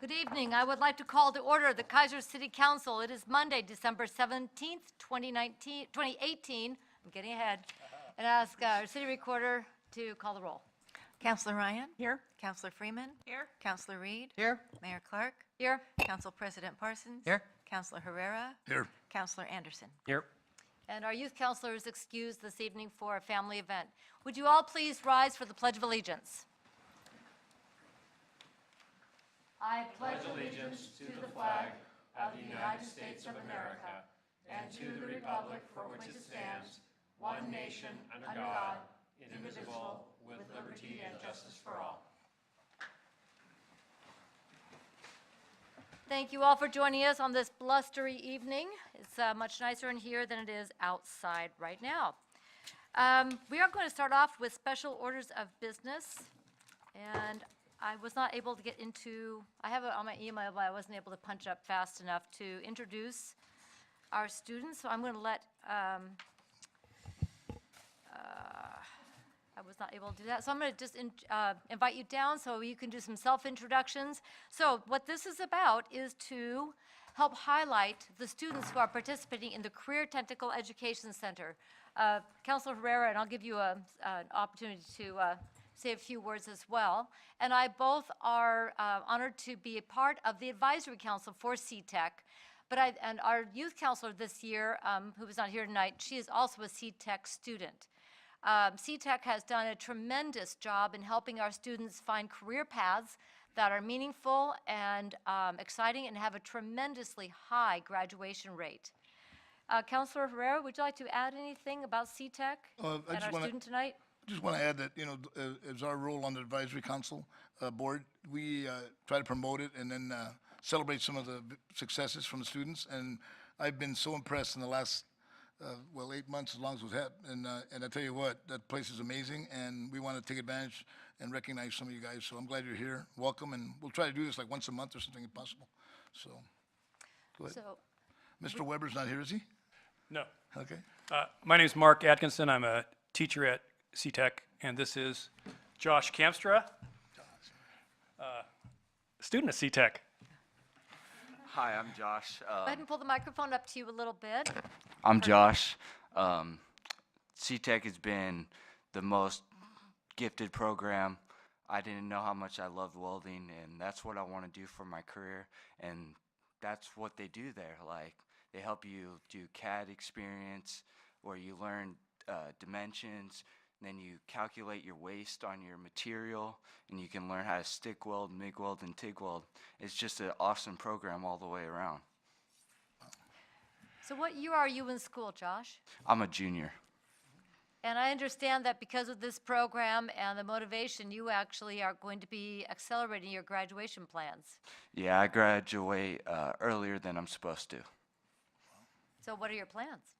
Good evening. I would like to call to order the Keizer City Council. It is Monday, December 17th, 2018. I'm getting ahead. And ask our city recorder to call the roll. Councilor Ryan? Here. Councilor Freeman? Here. Councilor Reed? Here. Mayor Clark? Here. Council President Parsons? Here. Councilor Herrera? Here. Councilor Anderson? Here. And our youth counselor is excused this evening for a family event. Would you all please rise for the Pledge of Allegiance? I pledge allegiance to the flag of the United States of America and to the republic for which it stands, one nation, under God, indivisible, with liberty and justice for all. Thank you all for joining us on this blustery evening. It's much nicer in here than it is outside right now. We are going to start off with special orders of business, and I was not able to get into, I have it on my email, but I wasn't able to punch up fast enough to introduce our students, so I'm going to let, I was not able to do that, so I'm going to just invite you down so you can do some self-introductions. So what this is about is to help highlight the students who are participating in the Career Technical Education Center. Councilor Herrera, and I'll give you an opportunity to say a few words as well. And I both are honored to be a part of the advisory council for CTEC. And our youth counselor this year, who is not here tonight, she is also a CTEC student. CTEC has done a tremendous job in helping our students find career paths that are meaningful and exciting and have a tremendously high graduation rate. Councilor Herrera, would you like to add anything about CTEC and our student tonight? I just want to add that, as our role on the advisory council board, we try to promote it and then celebrate some of the successes from the students. And I've been so impressed in the last, 8 months, as long as we've had. And I tell you what, that place is amazing, and we want to take advantage and recognize some of you guys. So I'm glad you're here. Welcome, and we'll try to do this like once a month or something if possible. So, go ahead. So, Mr. Weber's not here, is he? No. Okay. My name is Mark Atkinson. I'm a teacher at CTEC, and this is Josh Kamstra, student at CTEC. Hi, I'm Josh. go ahead and pull the microphone up to you a little bit. I'm Josh. CTEC has been the most gifted program. I didn't know how much I loved welding, and that's what I want to do for my career, and that's what they do there. Like, they help you do CAD experience, where you learn dimensions, and then you calculate your waste on your material, and you can learn how to stick weld, MIG weld, and TIG weld. It's just an awesome program all the way around. So what year are you in school, Josh? I'm a junior. And I understand that because of this program and the motivation, you actually are going to be accelerating your graduation plans. Yeah, I graduate earlier than I'm supposed to. So what are your plans?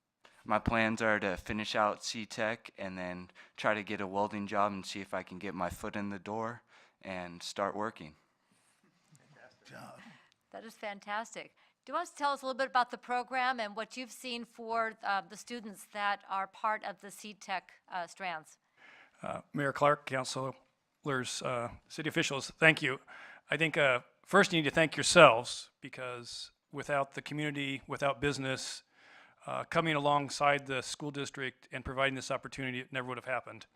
My plans are to finish out CTEC and then try to get a welding job and see if I can get my foot in the door and start working. That is fantastic. Do you want to tell us a little bit about the program and what you've seen for the students that are part of the CTEC strands? Mayor Clark, councilors, city officials, thank you. I think first you need to thank yourselves, because without the community, without business, coming alongside the school district and providing this opportunity, it never would have happened.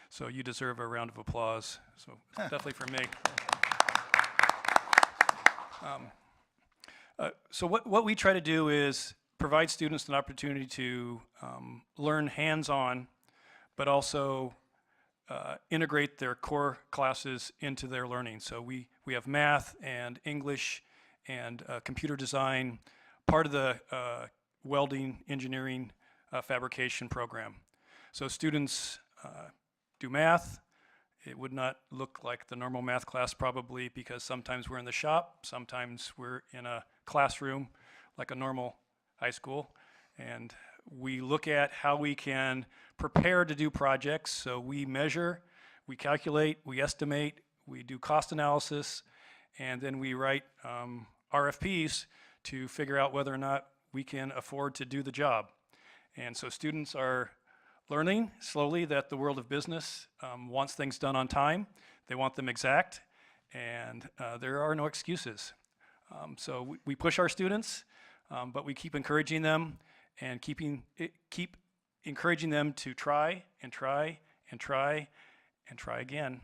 So you deserve a round of applause. So definitely for me. So what we try to do is provide students an opportunity to learn hands-on, but also integrate their core classes into their learning. So we have math and English and computer design, part of the welding, engineering, fabrication program. So students do math. It would not look like the normal math class probably, because sometimes we're in the shop, sometimes we're in a classroom like a normal high school. And we look at how we can prepare to do projects. So we measure, we calculate, we estimate, we do cost analysis, and then we write RFPs to figure out whether or not we can afford to do the job. And so students are learning slowly that the world of business wants things done on time. They want them exact, and there are no excuses. So we push our students, but we keep encouraging them and keep encouraging them to try and try and try and try again.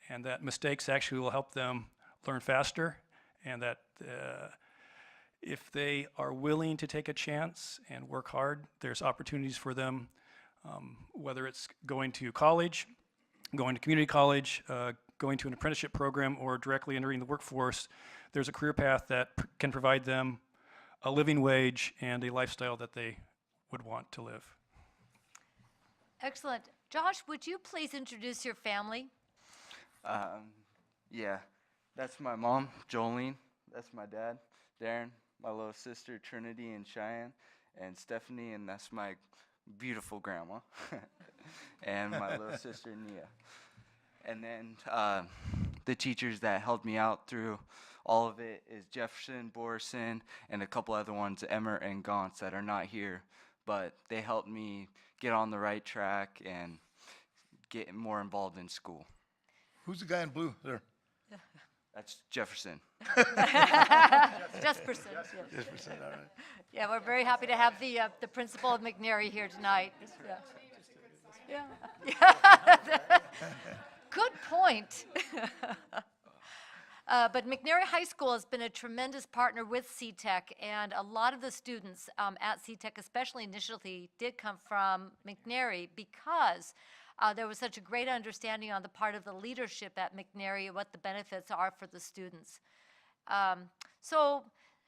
And that mistakes actually will help them learn faster, and that if they are willing to take a chance and work hard, there's opportunities for them, whether it's going to college, going to community college, going to an apprenticeship program, or directly entering the workforce. There's a career path that can provide them a living wage and a lifestyle that they would want to live. Excellent. Josh, would you please introduce your family? Yeah, that's my mom, Jolene. That's my dad, Darren. My little sister, Trinity and Cheyenne, and Stephanie, and that's my beautiful grandma, and my little sister, Nia. And then the teachers that helped me out through all of it is Jefferson, Borison, and a couple other ones, Emmer and Gauntz, that are not here, but they helped me get on the right track and get more involved in school. Who's the guy in blue there? That's Jefferson. Just percent. Yes, percent, all right. Yeah, we're very happy to have the principal of McNary here tonight. Yeah. Yeah. Good point. But McNary High School has been a tremendous partner with CTEC, and a lot of the students at CTEC, especially initially, did come from McNary because there was such a great understanding on the part of the leadership at McNary of what the benefits are for the students. So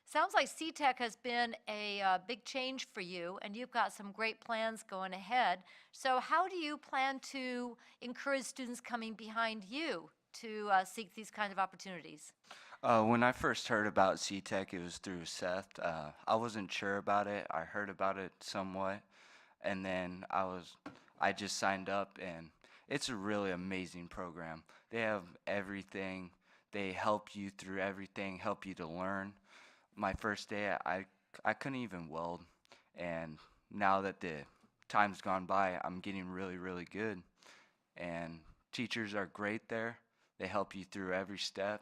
sounds like CTEC has been a big change for you, and you've got some great plans going ahead. So how do you plan to encourage students coming behind you to seek these kinds of opportunities? When I first heard about CTEC, it was through Seth. I wasn't sure about it. I heard about it somewhat, and then I just signed up, and it's a really amazing program. They have everything. They help you through everything, help you to learn. My first day, I couldn't even weld, and now that the time's gone by, I'm getting really, really good. And teachers are great there. They help you through every step.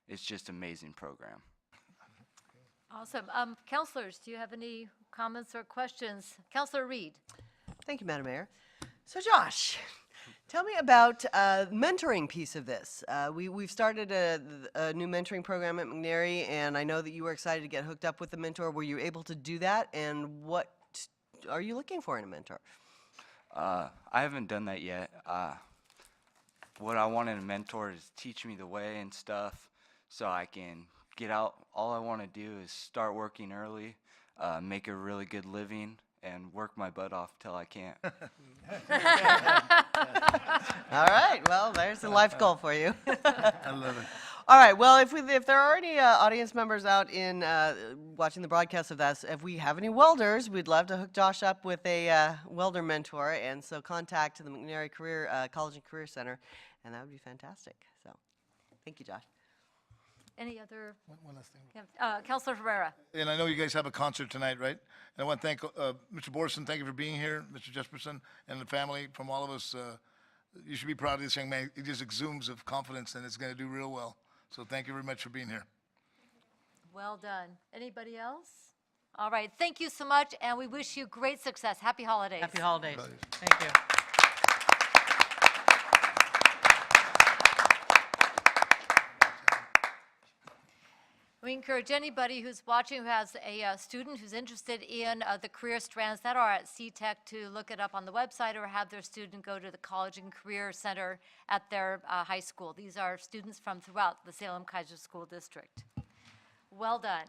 It's just an amazing program. Awesome. Counselors, do you have any comments or questions? Counselor Reed. Thank you, Madam Mayor. So Josh, tell me about mentoring piece of this. We've started a new mentoring program at McNary, and I know that you were excited to get hooked up with a mentor. Were you able to do that, and what are you looking for in a mentor? I haven't done that yet. What I want in a mentor is teach me the way and stuff so I can get out. All I want to do is start working early, make a really good living, and work my butt off till I can't. All right, well, there's a life goal for you. I love it. All right, well, if there are any audience members out in watching the broadcast of this, if we have any welders, we'd love to hook Josh up with a welder mentor, and so contact the McNary College and Career Center, and that would be fantastic. So, thank you, Josh. Any other? One last thing. Counselor Herrera. And I know you guys have a concert tonight, right? And I want to thank Mr. Borson. Thank you for being here, Mr. Jesperson, and the family. From all of us, you should be proud of this young man. He just exudes of confidence, and it's going to do real well. So thank you very much for being here. Well done. Anybody else? All right. Thank you so much, and we wish you great success. Happy holidays. Happy holidays. Holidays. Thank you. We encourage anybody who's watching who has a student who's interested in the career strands that are at CTEC to look it up on the website or have their student go to the College and Career Center at their high school. These are students from throughout the Salem Keizer School District. Well done.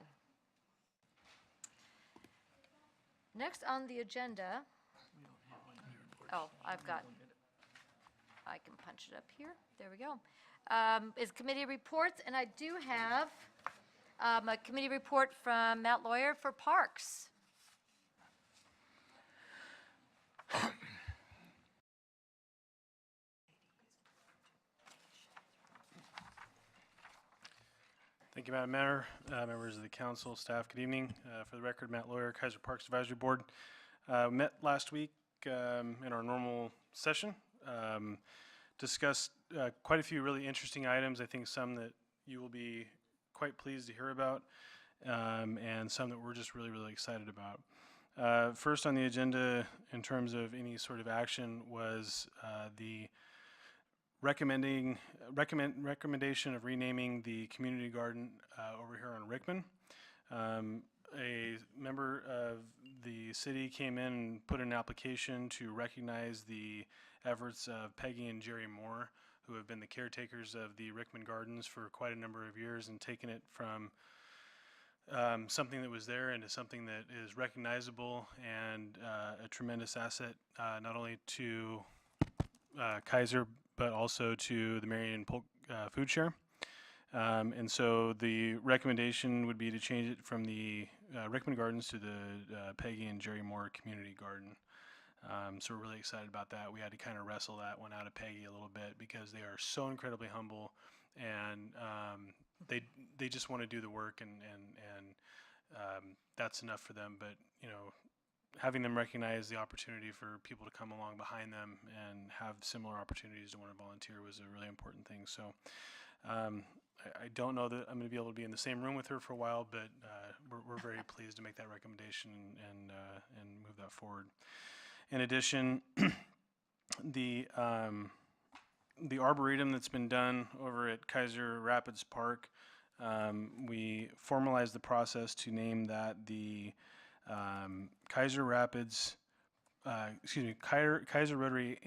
Next on the agenda, oh, I can punch it up here. There we go. Is committee reports, and I do have a committee report from Matt Lawyer for Parks. Thank you, Madam Mayor, members of the council, staff, good evening. For the record, Matt Lawyer, Keizer Parks Advisory Board. Met last week in our normal session, discussed quite a few really interesting items. I think some that you will be quite pleased to hear about, and some that we're just really, really excited about. First on the agenda in terms of any sort of action was the recommendation of renaming the community garden over here on Rickman. A member of the city came in and put an application to recognize the efforts of Peggy and Jerry Moore, who have been the caretakers of the Rickman Gardens for quite a number of years and taken it from something that was there into something that is recognizable and a tremendous asset, not only to Keizer, but also to the Marion Polk Food Share. And so the recommendation would be to change it from the Rickman Gardens to the Peggy and Jerry Moore Community Garden. So we're really excited about that. We had to kind of wrestle that one out of Peggy a little bit because they are so incredibly humble, and they just want to do the work, and that's enough for them. But you know, having them recognize the opportunity for people to come along behind them and have similar opportunities to want to volunteer was a really important thing. So I don't know that I'm going to be able to be in the same room with her for a while, but we're very pleased to make that recommendation and move that forward. In addition, the arboretum that's been done over at Keizer Rapids Park, we formalized the process to name that the Keizer Rotary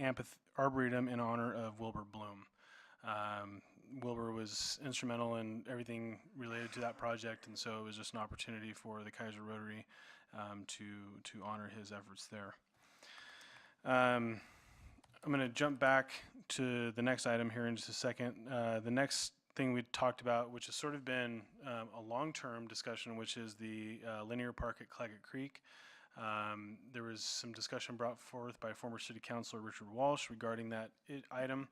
Arboretum in honor of Wilbur Bloom. Wilbur was instrumental in everything related to that project, and so it was just an opportunity for the Keizer Rotary to honor his efforts there. I'm going to jump back to the next item here in just a second. The next thing we talked about, which has sort of been a long-term discussion, which is the linear park at Claggett Creek. There was some discussion brought forth by former City Councilor Richard Walsh regarding that item.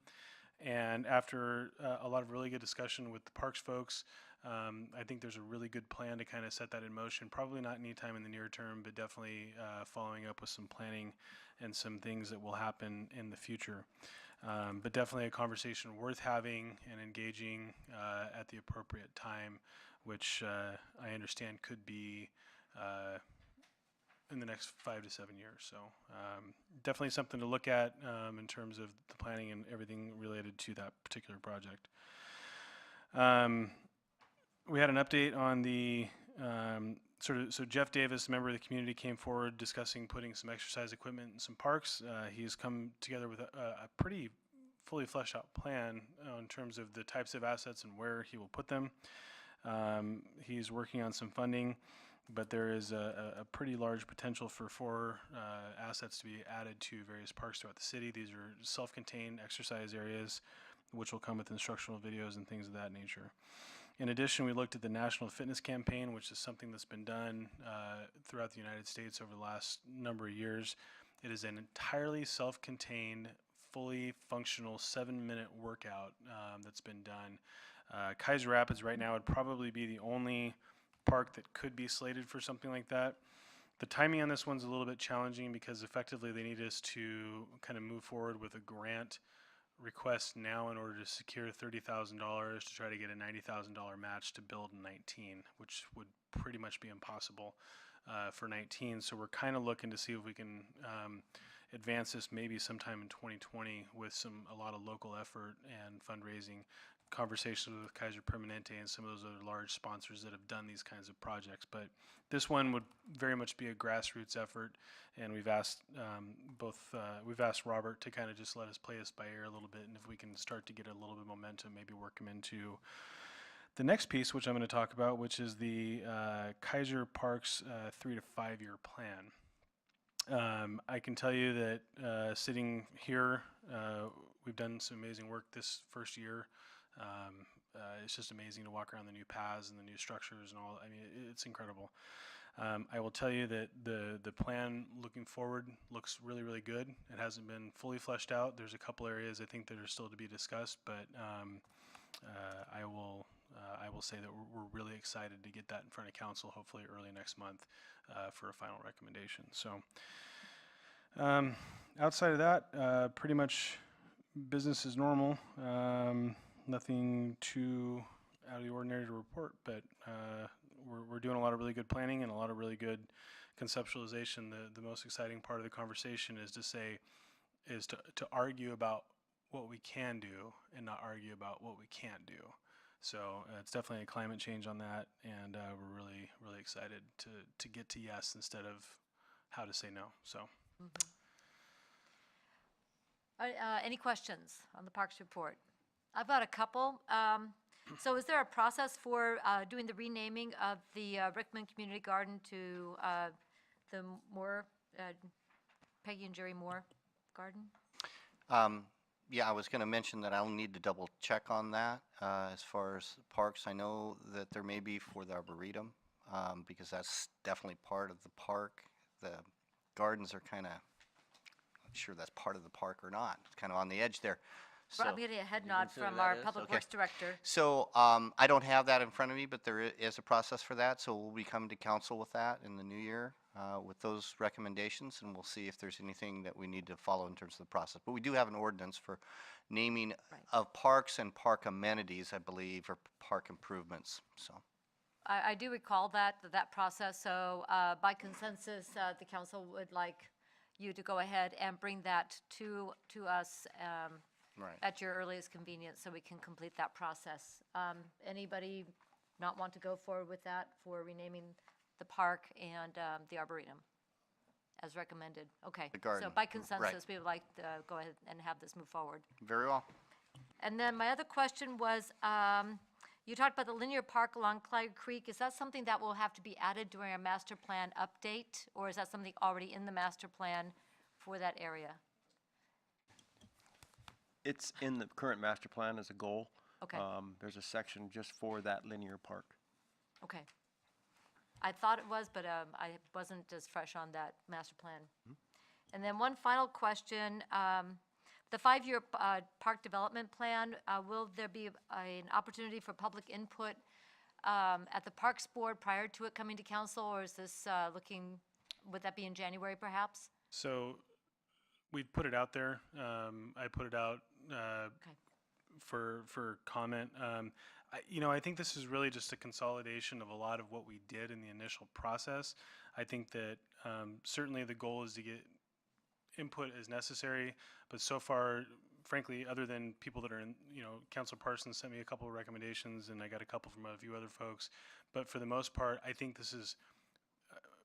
And after a lot of really good discussion with the parks folks, I think there's a really good plan to kind of set that in motion. Probably not anytime in the near term, but definitely following up with some planning and some things that will happen in the future. But definitely a conversation worth having and engaging at the appropriate time, which I understand could be in the next 5 to 7 years. So definitely something to look at in terms of the planning and everything related to that particular project. We had an update on the so Jeff Davis, a member of the community, came forward discussing putting some exercise equipment in some parks. He's come together with a pretty fully fleshed out plan in terms of the types of assets and where he will put them. He's working on some funding, but there is a pretty large potential for 4 assets to be added to various parks throughout the city. These are self-contained exercise areas, which will come with instructional videos and things of that nature. In addition, we looked at the National Fitness Campaign, which is something that's been done throughout the United States over the last number of years. It is an entirely self-contained, fully functional 7-minute workout that's been done. Keizer Rapids right now would probably be the only park that could be slated for something like that. The timing on this one's a little bit challenging because effectively they need us to kind of move forward with a grant request now in order to secure $30,000 to try to get a $90,000 match to build in 19, which would pretty much be impossible for 19. So we're kind of looking to see if we can advance this maybe sometime in 2020 with a lot of local effort and fundraising, conversations with Keizer Permanente and some of those other large sponsors that have done these kinds of projects. But this one would very much be a grassroots effort, and we've asked we've asked Robert to kind of just let us play us by ear a little bit, and if we can start to get a little bit of momentum, maybe work them into the next piece, which I'm going to talk about, which is the Keizer Parks 3 to 5 year plan. I can tell you that sitting here, we've done some amazing work this first year. It's just amazing to walk around the new paths and the new structures and all. I mean, it's incredible. I will tell you that the plan looking forward looks really, really good. It hasn't been fully fleshed out. There's a couple areas I think that are still to be discussed, but I will say that we're really excited to get that in front of council, hopefully early next month, for a final recommendation. So outside of that, pretty much business as normal. Nothing too out of the ordinary to report, but we're doing a lot of really good planning and a lot of really good conceptualization. The most exciting part of the conversation is to argue about what we can do and not argue about what we can't do. So it's definitely a climate change on that, and we're really, really excited to get to yes instead of how to say no. So. Any questions on the Parks report? I've got a couple. So is there a process for doing the renaming of the Rickman Community Garden to the Moore, Peggy and Jerry Moore Garden? Yeah, I was going to mention that I'll need to double check on that as far as parks. I know that there may be for the Arboretum because that's definitely part of the park. The gardens are kind of, not sure that's part of the park or not. It's kind of on the edge there. So, I'm getting a head you nod consider from that our is? Public Okay. Works Director. So I don't have that in front of me, but there is a process for that. So we'll be coming to council with that in the new year with those recommendations, and we'll see if there's anything that we need to follow in terms of the process. But we do have an ordinance for naming Right. of parks and park amenities, I believe, or park improvements. So I do recall that process, so by consensus, the council would like you to go ahead and bring that to us right. at your earliest convenience, so we can complete that process. Anybody not want to go forward with that for renaming the park and the Arboretum as recommended? Okay. The garden, So by right. consensus, we would like to go ahead and have this move forward. Very well. And then my other question was, you talked about the linear park along Clyde Creek. Is that something that will have to be added during our master plan update? Or is that something already in the master plan for that area? It's in the current master plan as a goal. Okay. There's a section just for that linear park. Okay. I thought it was, but I wasn't as fresh on that master plan. And then one final question. The 5-year park development plan, will there be an opportunity for public input at the Parks Board prior to it coming to council, or is this would that be in January perhaps? So we've put it out there. I put it out Okay. for comment. I think this is really just a consolidation of a lot of what we did in the initial process. I think that certainly the goal is to get input as necessary, but so far, frankly, other than people that are in, Councilor Parsons sent me a couple of recommendations, and I got a couple from a few other folks. But for the most part, I think this is,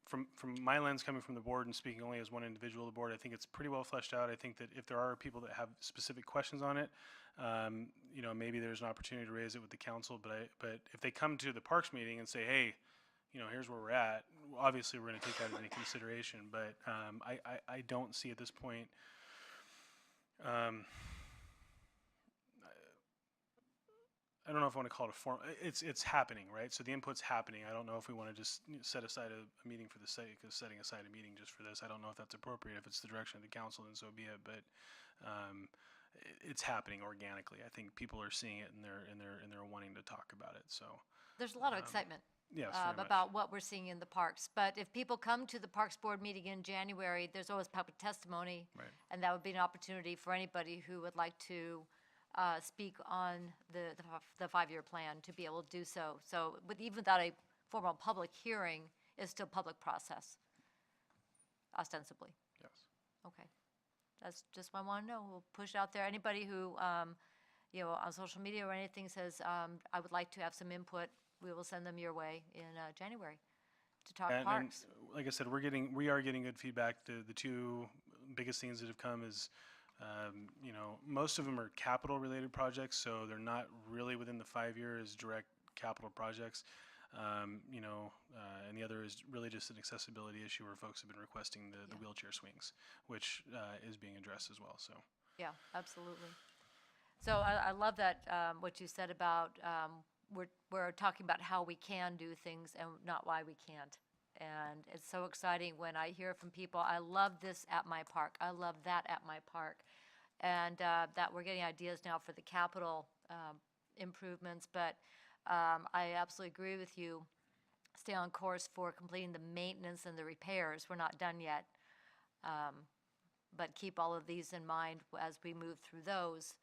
from my lens coming from the board and speaking only as one individual of the board, I think it's pretty well fleshed out. I think that if there are people that have specific questions on it, maybe there's an opportunity to raise it with the council. But if they come to the Parks meeting and say, hey, here's where we're at, obviously we're going to take that into consideration. But I don't see at this point, I don't know if I want to call it a form. It's happening, right? So the input's happening. I don't know if we want to just set aside a meeting for the sake of setting aside a meeting just for this. I don't know if that's appropriate. If it's the direction of the council, then so be it. But it's happening organically. I think people are seeing it and they're wanting to talk about it. So There's a lot of excitement yes, very much. about what we're seeing in the parks. But if people come to the Parks Board meeting in January, there's always public testimony. Right. And that would be an opportunity for anybody who would like to speak on the 5-year plan to be able to do so. So even without a formal public hearing, it's still public process, ostensibly. Yes. Okay. That's just what I want to know. We'll push it out there. Anybody who, on social media or anything says, I would like to have some input, we will send them your way in January to talk And parks. like I said, we are getting good feedback. The two biggest things that have come is, most of them are capital related projects, so they're not really within the 5 years direct capital projects. And the other is really just an accessibility issue where folks have been requesting the wheelchair swings, which is being addressed as well. So Yeah, absolutely. So I love that, what you said about, we're talking about how we can do things and not why we can't. And it's so exciting when I hear from people, I love this at my park, I love that at my park. And that we're getting ideas now for the capital improvements, but I absolutely agree with you. Stay on course for completing the maintenance and the repairs. We're not done yet. But keep all of these in mind as we move through those,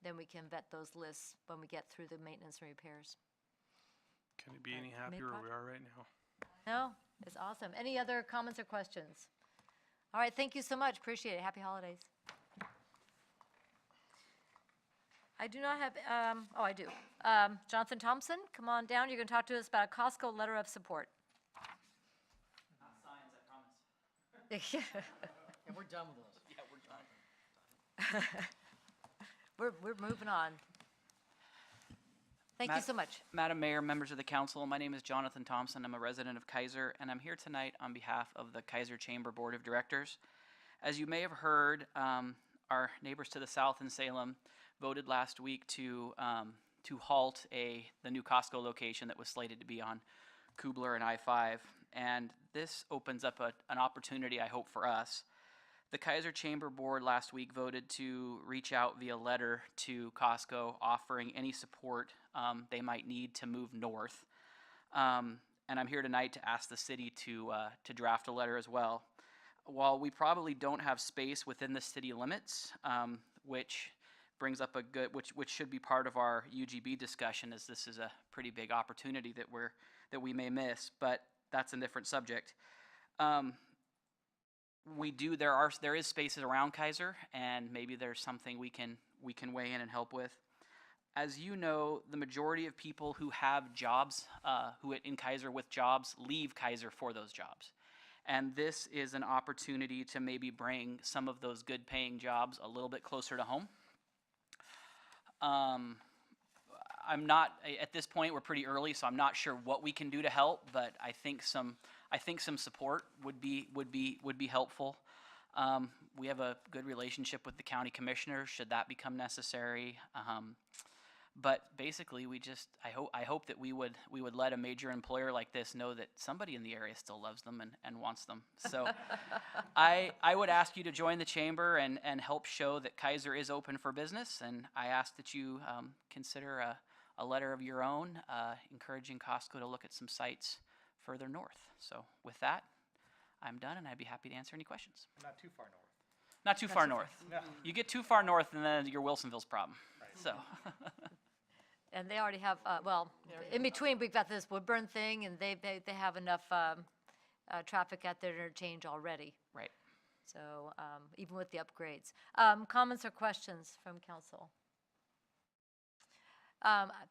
then we can vet those lists when we get through the maintenance and repairs. Can it be any Made happier where we project. are right now? No, it's awesome. Any other comments or questions? All right, thank you so much. Appreciate it. Happy holidays. I do not have, oh, I do. Jonathan Thompson, come on down. You're going to talk to us about a Costco letter of support. Not signs, I promise. And we're done with those. Yeah, we're done. We're moving on. Thank you Matt- so much. Madam Mayor, members of the council, my name is Jonathan Thompson. I'm a resident of Keizer, and I'm here tonight on behalf of the Keizer Chamber Board of Directors. As you may have heard, our neighbors to the south in Salem voted last week to halt the new Costco location that was slated to be on Kubler and I-5. And this opens up an opportunity, I hope, for us. The Keizer Chamber Board last week voted to reach out via letter to Costco, offering any support they might need to move north. And I'm here tonight to ask the city to draft a letter as well. While we probably don't have space within the city limits, which brings up which should be part of our UGB discussion, as this is a pretty big opportunity that we may miss, but that's a different subject. There is spaces around Keizer, and maybe there's something we can weigh in and help with. As you know, the majority of people who have jobs, in Keizer with jobs, leave Keizer for those jobs. And this is an opportunity to maybe bring some of those good paying jobs a little bit closer to home. I'm not, at this point, we're pretty early, so I'm not sure what we can do to help, but I think some support would be helpful. We have a good relationship with the county commissioners, should that become necessary. But basically, I hope that we would let a major employer like this know that somebody in the area still loves them and wants them. So I would ask you to join the chamber and help show that Keizer is open for business. And I ask that you consider a letter of your own encouraging Costco to look at some sites further north. So with that, I'm done, and I'd be happy to answer any questions. Not too far north. Not too far north. No. You get too far north, and then you're Wilsonville's problem. So. And they already have, well, in between, we've got this Woodburn thing, and they have enough traffic at their interchange already. Right. So even with the upgrades. Comments or questions from council?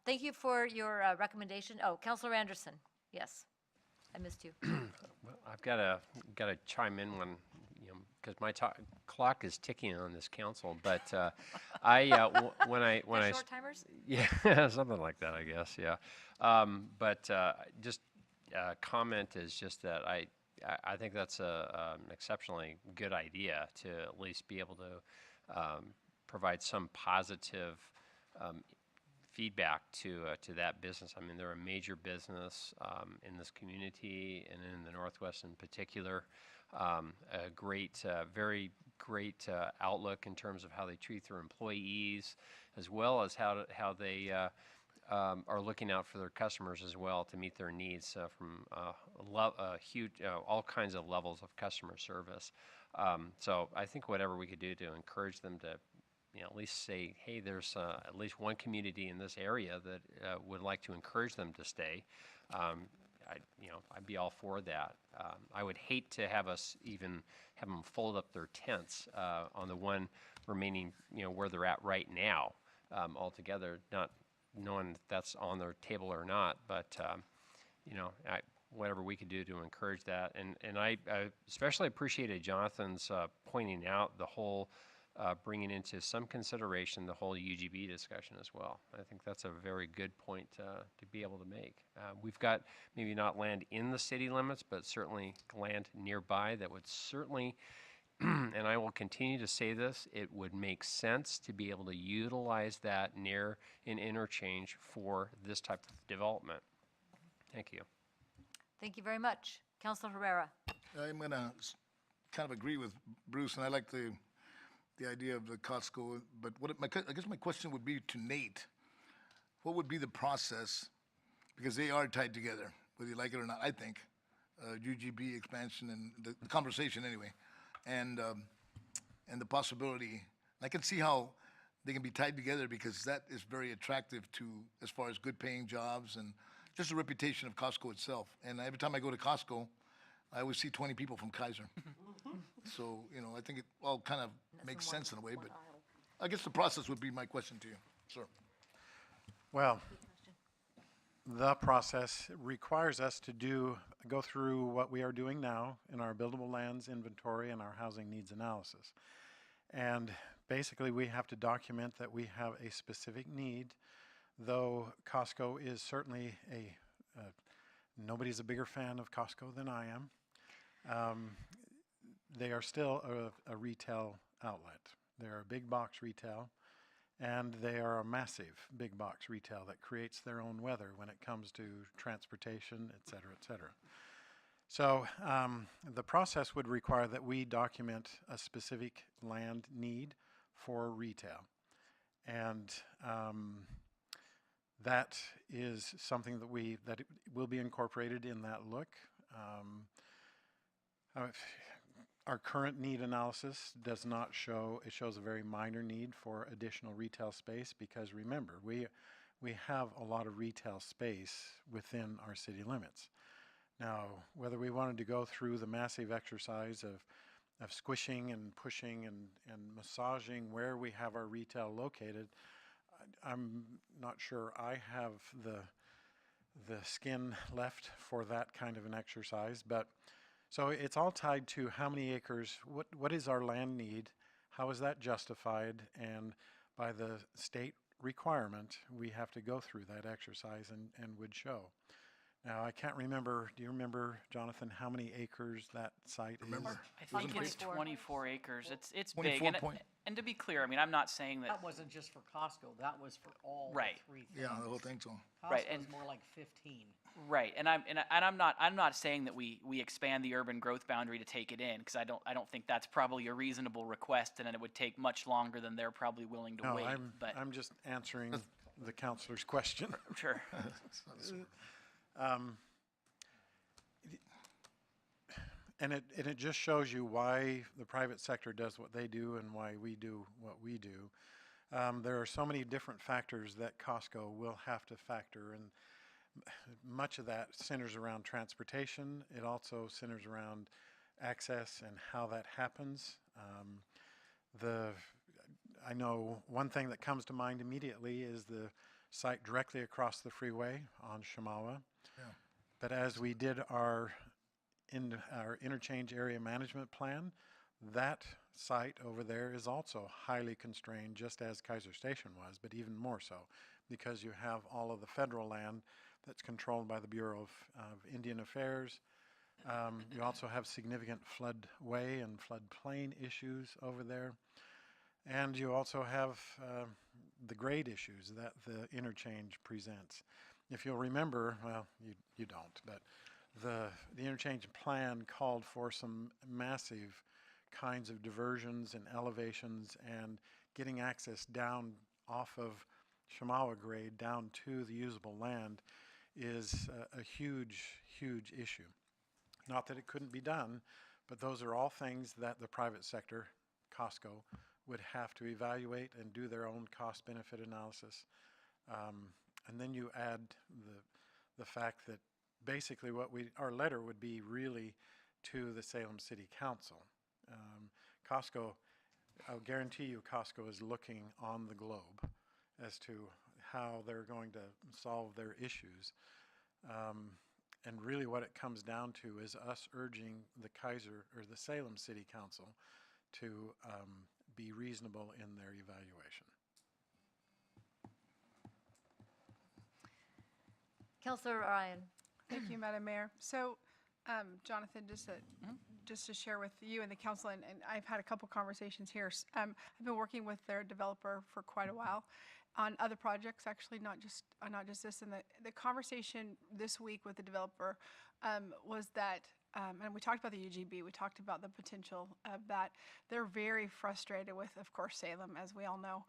Thank you for your recommendation. Oh, Councilor Anderson, yes, I missed you. Well, I've got to chime in because my clock is ticking on this council. But when I Short timers? yeah, something like that, I guess. Yeah, but just comment is just that I think that's an exceptionally good idea to at least be able to provide some positive feedback to that business. I mean, they're a major business in this community and in the Northwest in particular. A great, very great outlook in terms of how they treat their employees, as well as how they are looking out for their customers as well to meet their needs from huge, all kinds of levels of customer service. So I think whatever we could do to encourage them to at least say, hey, there's at least one community in this area that would like to encourage them to stay. I'd be all for that. I would hate to have us even have them fold up their tents on the one remaining, where they're at right now altogether, not knowing if that's on their table or not. But, whatever we could do to encourage that. And I especially appreciated Jonathan's pointing out the whole bringing into some consideration the whole UGB discussion as well. I think that's a very good point to be able to make. We've got maybe not land in the city limits, but certainly land nearby that would certainly, and I will continue to say this, it would make sense to be able to utilize that near an interchange for this type of development. Thank you. Thank you very much. Councilor Herrera. I'm going to kind of agree with Bruce, and I like the idea of the Costco, but I guess my question would be to Nate. What would be the process? Because they are tied together, whether you like it or not, I think. UGB expansion and the conversation anyway, and the possibility. I can see how they can be tied together because that is very attractive to, as far as good paying jobs and just the reputation of Costco itself. And every time I go to Costco, I always see 20 people from Keizer. So, I think it all kind of makes sense in a way, but I guess the process would be my question to you, sir. Well, the process requires us to go through what we are doing now in our buildable lands inventory and our housing needs analysis. And basically, we have to document that we have a specific need, though Costco is certainly nobody's a bigger fan of Costco than I am. They are still a retail outlet. They're a big box retail, and they are a massive big box retail that creates their own weather when it comes to transportation, et cetera, et cetera. So the process would require that we document a specific land need for retail. And that is something that will be incorporated in that look. Our current need analysis does not show, it shows a very minor need for additional retail space because remember, we have a lot of retail space within our city limits. Now, whether we wanted to go through the massive exercise of squishing and pushing and massaging where we have our retail located, I'm not sure I have the skin left for that kind of an exercise, but so it's all tied to how many acres, what is our land need, how is that justified, and by the state requirement, we have to go through that exercise and would show. Now, I can't remember, do you remember, Jonathan, how many acres that site is? I think it's 24 acres. It's big. 24 And, point- and to be clear, I mean, I'm not saying that. That wasn't just for Costco, that was for all Right. the three Yeah, things. the whole thing, so. Right, Costco's and- more like 15. Right, and I'm not saying that we expand the urban growth boundary to take it in, because I don't think that's probably a reasonable request, and it would take much longer than they're probably willing to No, wait. But I'm just answering the counselor's question. sure. And it just shows you why the private sector does what they do and why we do what we do. There are so many different factors that Costco will have to factor, and much of that centers around transportation. It also centers around access and how that happens. I know one thing that comes to mind immediately is the site directly across the freeway on Shamawa. Yeah. But as we did our interchange area management plan, that site over there is also highly constrained, just as Keizer Station was, but even more so, because you have all of the federal land that's controlled by the Bureau of Indian Affairs. You also have significant floodway and floodplain issues over there. And you also have the grade issues that the interchange presents. If you'll remember, well, you don't, but the interchange plan called for some massive kinds of diversions and elevations and getting access down off of Shamawa grade down to the usable land is a huge, huge issue. Not that it couldn't be done, but those are all things that the private sector, Costco, would have to evaluate and do their own cost-benefit analysis. And then you add the fact that basically our letter would be really to the Salem City Council. Costco, I'll guarantee you Costco is looking on the globe as to how they're going to solve their issues. And really what it comes down to is us urging the Keizer or the Salem City Council to be reasonable in their evaluation. Councilor Ryan. Thank you, Madam Mayor. So, Jonathan, just to share with you and the council, and I've had a couple conversations here. I've been working with their developer for quite a while on other projects, actually, not just this. And the conversation this week with the developer was that, and we talked about the UGB, we talked about the potential of that. They're very frustrated with, of course, Salem, as we all know.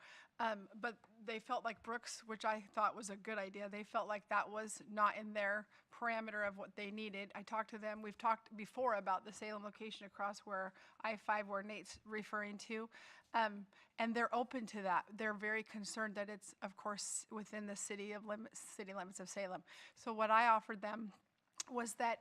But they felt like Brooks, which I thought was a good idea, they felt like that was not in their parameter of what they needed. I talked to them. We've talked before about the Salem location across where I-5, where Nate's referring to. And they're open to that. They're very concerned that it's, of course, within the city limits of Salem. So what I offered them was that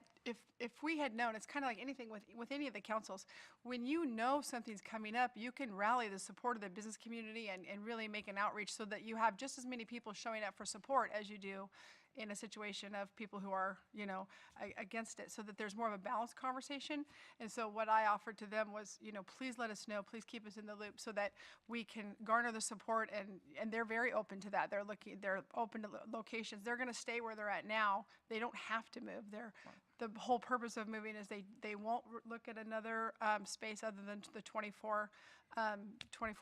if we had known, it's kind of like anything with any of the councils, when you know something's coming up, you can rally the support of the business community and really make an outreach so that you have just as many people showing up for support as you do in a situation of people who are, against it, so that there's more of a balanced conversation. And so what I offered to them was, please let us know, please keep us in the loop so that we can garner the support, and they're very open to that. They're open to locations. They're gonna stay where they're at now. They don't have to move. The whole purpose of moving is they won't look at another space other than the 24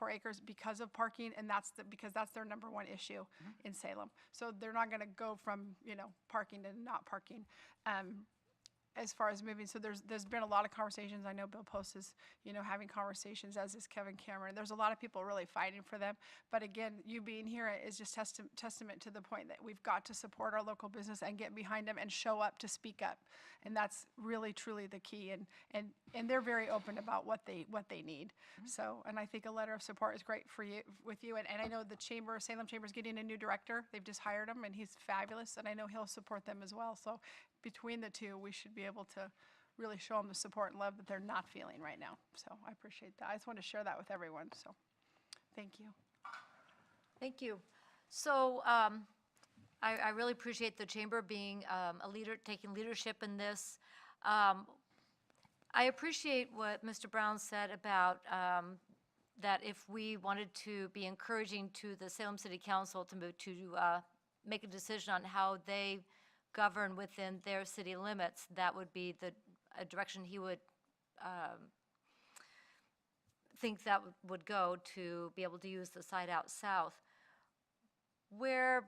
acres because of parking, and because that's their number one issue in Salem. So they're not going to go from parking to not parking. As far as moving, so there's been a lot of conversations. I know Bill Post is having conversations, as is Kevin Cameron. There's a lot of people really fighting for them. But again, you being here is just testament to the point that we've got to support our local business and get behind them and show up to speak up. And that's really truly the key. And they're very open about what they need. So, and I think a letter of support is great for you with you. And I know the Salem Chamber is getting a new director. They've just hired him, and he's fabulous. And I know he'll support them as well. So between the two, we should be able to really show them the support and love that they're not feeling right now. So I appreciate that. I just want to share that with everyone. So thank you. Thank you. So I really appreciate the chamber being a leader, taking leadership in this. I appreciate what Mr. Brown said about that if we wanted to be encouraging to the Salem City Council to make a decision on how they govern within their city limits, that would be a direction he would think that would go, to be able to use the site out south. Where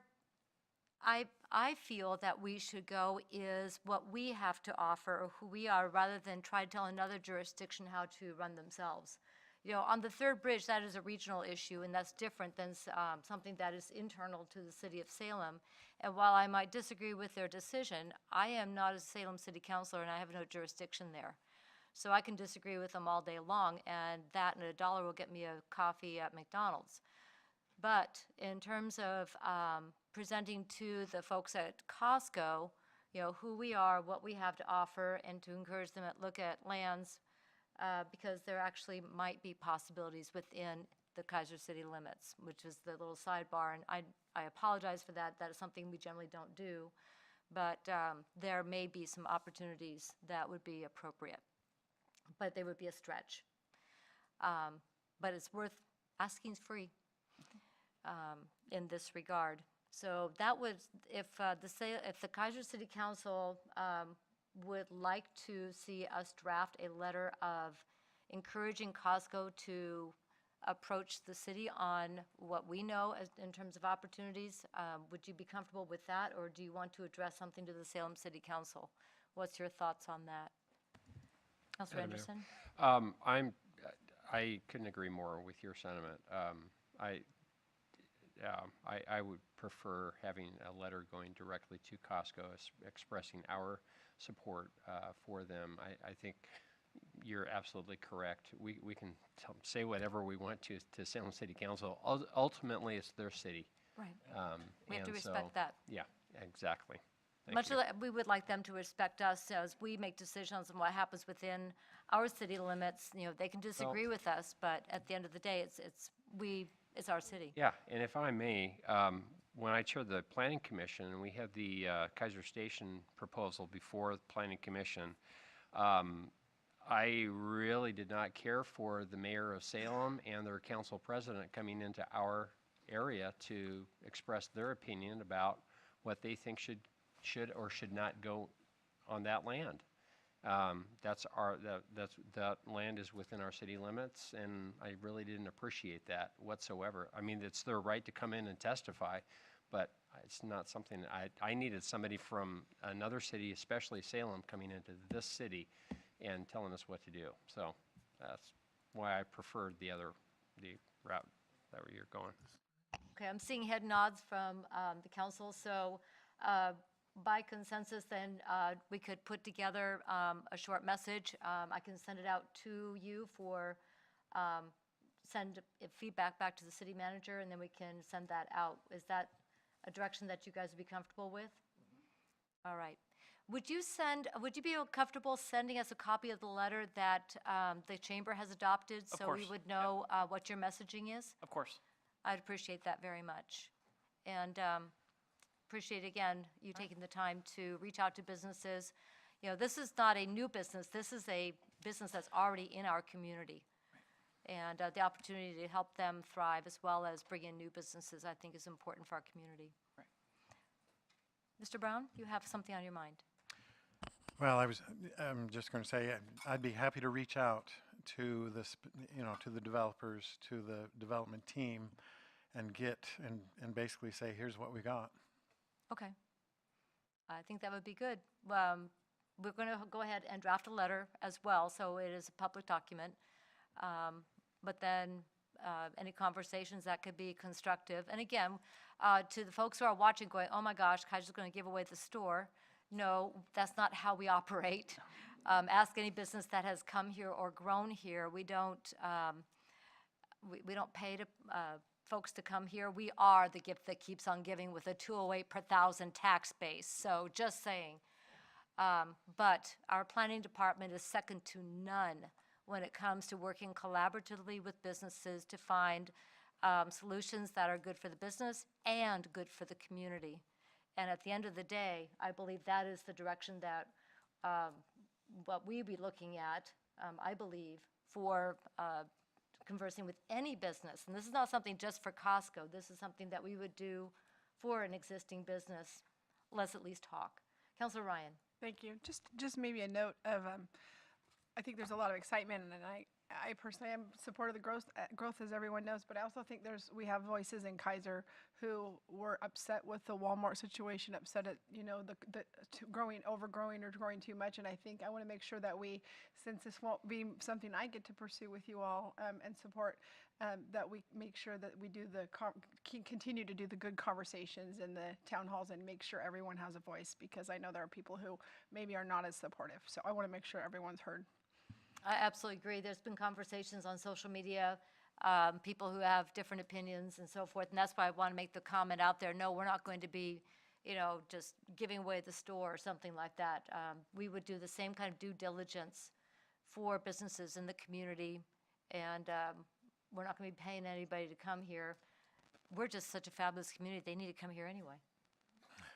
I feel that we should go is what we have to offer, or who we are, rather than try to tell another jurisdiction how to run themselves. On the third bridge, that is a regional issue, and that's different than something that is internal to the city of Salem. And while I might disagree with their decision, I am not a Salem City Councilor, and I have no jurisdiction there. So I can disagree with them all day long, and that and $1 will get me a coffee at McDonald's. But in terms of presenting to the folks at Costco, who we are, what we have to offer, and to encourage them to look at lands, because there actually might be possibilities within the Keizer city limits, which is the little sidebar. And I apologize for that. That is something we generally don't do. But there may be some opportunities that would be appropriate. But they would be a stretch. But it's worth asking, free in this regard. So that would, if the Keizer City Council would like to see us draft a letter of encouraging Costco to approach the city on what we know in terms of opportunities, would you be comfortable with that, or do you want to address something to the Salem City Council? What's your thoughts on that? Councilor Anderson? I couldn't agree more with your sentiment. I would prefer having a letter going directly to Costco expressing our support for them. I think you're absolutely correct. We can say whatever we want to Salem City Council. Ultimately, it's their city. Right. We have to respect that. Yeah, exactly. Much like we would like them to respect us as we make decisions on what happens within our city limits. They can disagree with us, but at the end of the day, it's our city. Yeah, and if I may, when I chaired the Planning Commission, and we had the Keizer Station proposal before the Planning Commission, I really did not care for the mayor of Salem and their council president coming into our area to express their opinion about what they think should or should not go on that land. That land is within our city limits, and I really didn't appreciate that whatsoever. I mean, it's their right to come in and testify, but it's not something I needed somebody from another city, especially Salem, coming into this city and telling us what to do. So that's why I preferred the route that you're going. Okay, I'm seeing head nods from the council. So by consensus, then we could put together a short message. I can send it out to you for send feedback back to the city manager, and then we can send that out. Is that a direction that you guys would be comfortable with? All right. Would you be comfortable sending us a copy of the letter that the chamber has adopted? Of So we course. would know what your messaging is? Of course. I'd appreciate that very much. And appreciate, again, you taking the time to reach out to businesses. You know, this is not a new business. This is a business that's already in our community. And the opportunity to help them thrive as well as bring in new businesses, I think, is important for our community. Right. Mr. Brown, you have something on your mind? Well, I'm just going to say, I'd be happy to reach out to this, to the developers, to the development team, and and basically say, here's what we got. Okay. I think that would be good. We're going to go ahead and draft a letter as well, so it is a public document. But then any conversations that could be constructive. And again, to the folks who are watching going, oh my gosh, Keizer's going to give away the store. No, that's not how we operate. Ask any business that has come here or grown here. We don't pay to folks to come here. We are the gift that keeps on giving with a 208 per thousand tax base. So just saying. But our planning department is second to none when it comes to working collaboratively with businesses to find solutions that are good for the business and good for the community. And at the end of the day, I believe that is the direction that what we be looking at, I believe, for conversing with any business. And this is not something just for Costco. This is something that we would do for an existing business. Let's at least talk. Councilor Ryan. Thank you. Just maybe a note of, I think there's a lot of excitement, and I personally am supportive of the growth, as everyone knows, but I also think we have voices in Keizer who were upset with the Walmart situation, upset at, overgrowing or growing too much, and I think I want to make sure that since this won't be something I get to pursue with you all and support, that we make sure that we continue to do the good conversations in the town halls and make sure everyone has a voice, because I know there are people who maybe are not as supportive, so I want to make sure everyone's heard. I absolutely agree. There's been conversations on social media, people who have different opinions and so forth, and that's why I want to make the comment out there. No, we're not going to be, just giving away the store or something like that. We would do the same kind of due diligence for businesses in the community, and we're not going to be paying anybody to come here. We're just such a fabulous community. They need to come here anyway.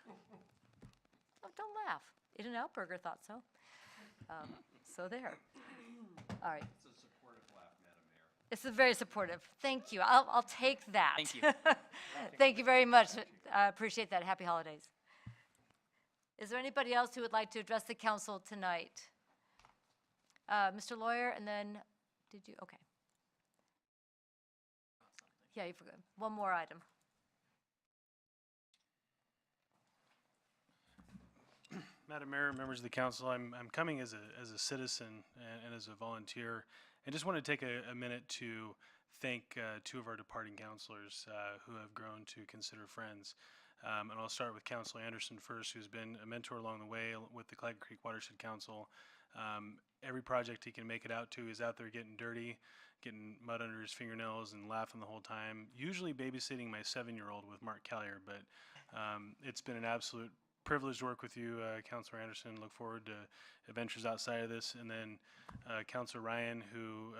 Oh, don't laugh. In-N-Out Burger thought so. So there. All right. It's a supportive laugh, Madam Mayor. It's a very supportive. Thank you. I'll take that. Thank you. Thank you very much. I appreciate that. Happy holidays. Is there anybody else who would like to address the council tonight? Mr. Lawyer, and then, did you? Okay. Yeah, you forgot. One more item. Madam Mayor, members of the council, I'm coming as a citizen and as a volunteer, and just want to take a minute to thank two of our departing councilors who have grown to consider friends. And I'll start with Councilor Anderson first, who's been a mentor along the way with the Clyde Creek Watershed Council. Every project he can make it out to, he's out there getting dirty, getting mud under his fingernails and laughing the whole time, usually babysitting my 7-year-old with Mark Callier, but it's been an absolute privilege to work with you, Councilor Anderson. Look forward to adventures outside of this. And then Councilor Ryan, who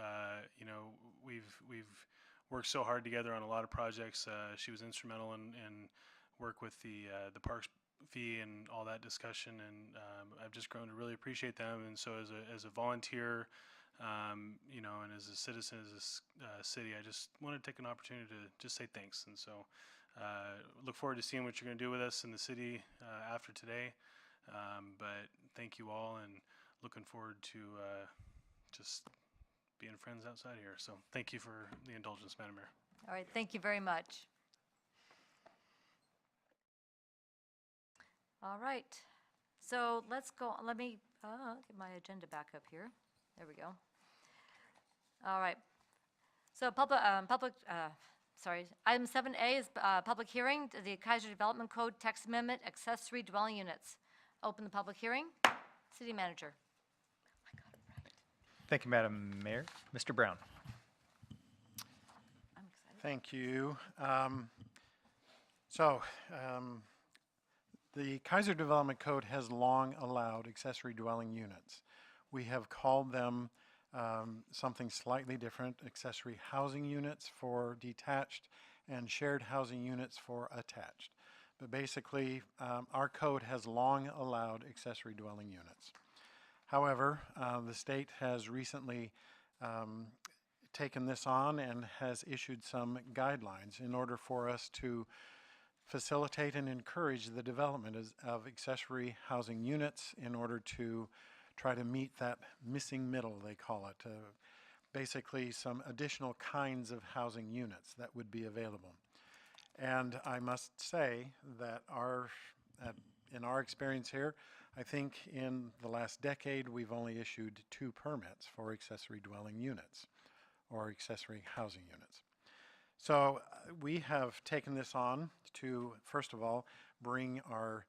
we've worked so hard together on a lot of projects. She was instrumental in work with the parks fee and all that discussion, and I've just grown to really appreciate them. And so as a volunteer, and as a citizen of this city, I just want to take an opportunity to just say thanks. And so look forward to seeing what you're going to do with us in the city after today. But thank you all, and looking forward to just being friends outside here. So thank you for the indulgence, Madam Mayor. All right, thank you very much. All right, so let's go. Let me get my agenda back up here. There we go. All right. So item 7A is public hearing, the Keizer Development Code Text Amendment, accessory dwelling units. Open the public hearing. City Manager. Thank you, Madam Mayor. Mr. Brown. Thank you. The Keizer Development Code has long allowed accessory dwelling units. We have called them something slightly different, accessory housing units for detached and shared housing units for attached. But basically, our code has long allowed accessory dwelling units. However, the state has recently taken this on and has issued some guidelines in order for us to facilitate and encourage the development of accessory housing units in order to try to meet that missing middle, they call it. Basically, some additional kinds of housing units that would be available. And I must say that in our experience here, I think in the last decade, we've only issued 2 permits for accessory dwelling units or accessory housing units. So we have taken this on to, first of all, bring our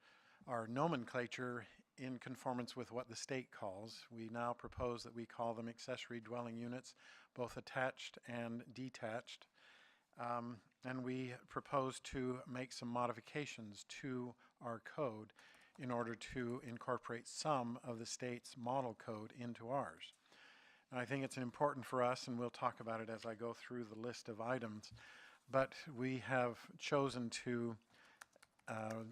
nomenclature in conformance with what the state calls. We now propose that we call them accessory dwelling units, both attached and detached. And we propose to make some modifications to our code in order to incorporate some of the state's model code into ours. And I think it's important for us, and we'll talk about it as I go through the list of items, but we have chosen to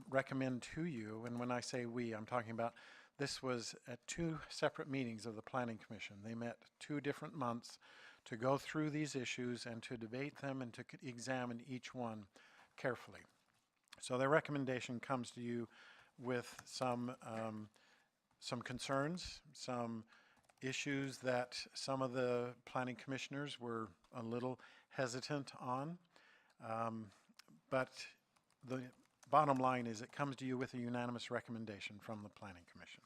recommend to you, and when I say we, I'm talking about this was at 2 separate meetings of the Planning Commission. They met 2 different months to go through these issues and to debate them and to examine each one carefully. So their recommendation comes to you with some concerns, some issues that some of the planning commissioners were a little hesitant on. But the bottom line is it comes to you with a unanimous recommendation from the Planning Commission.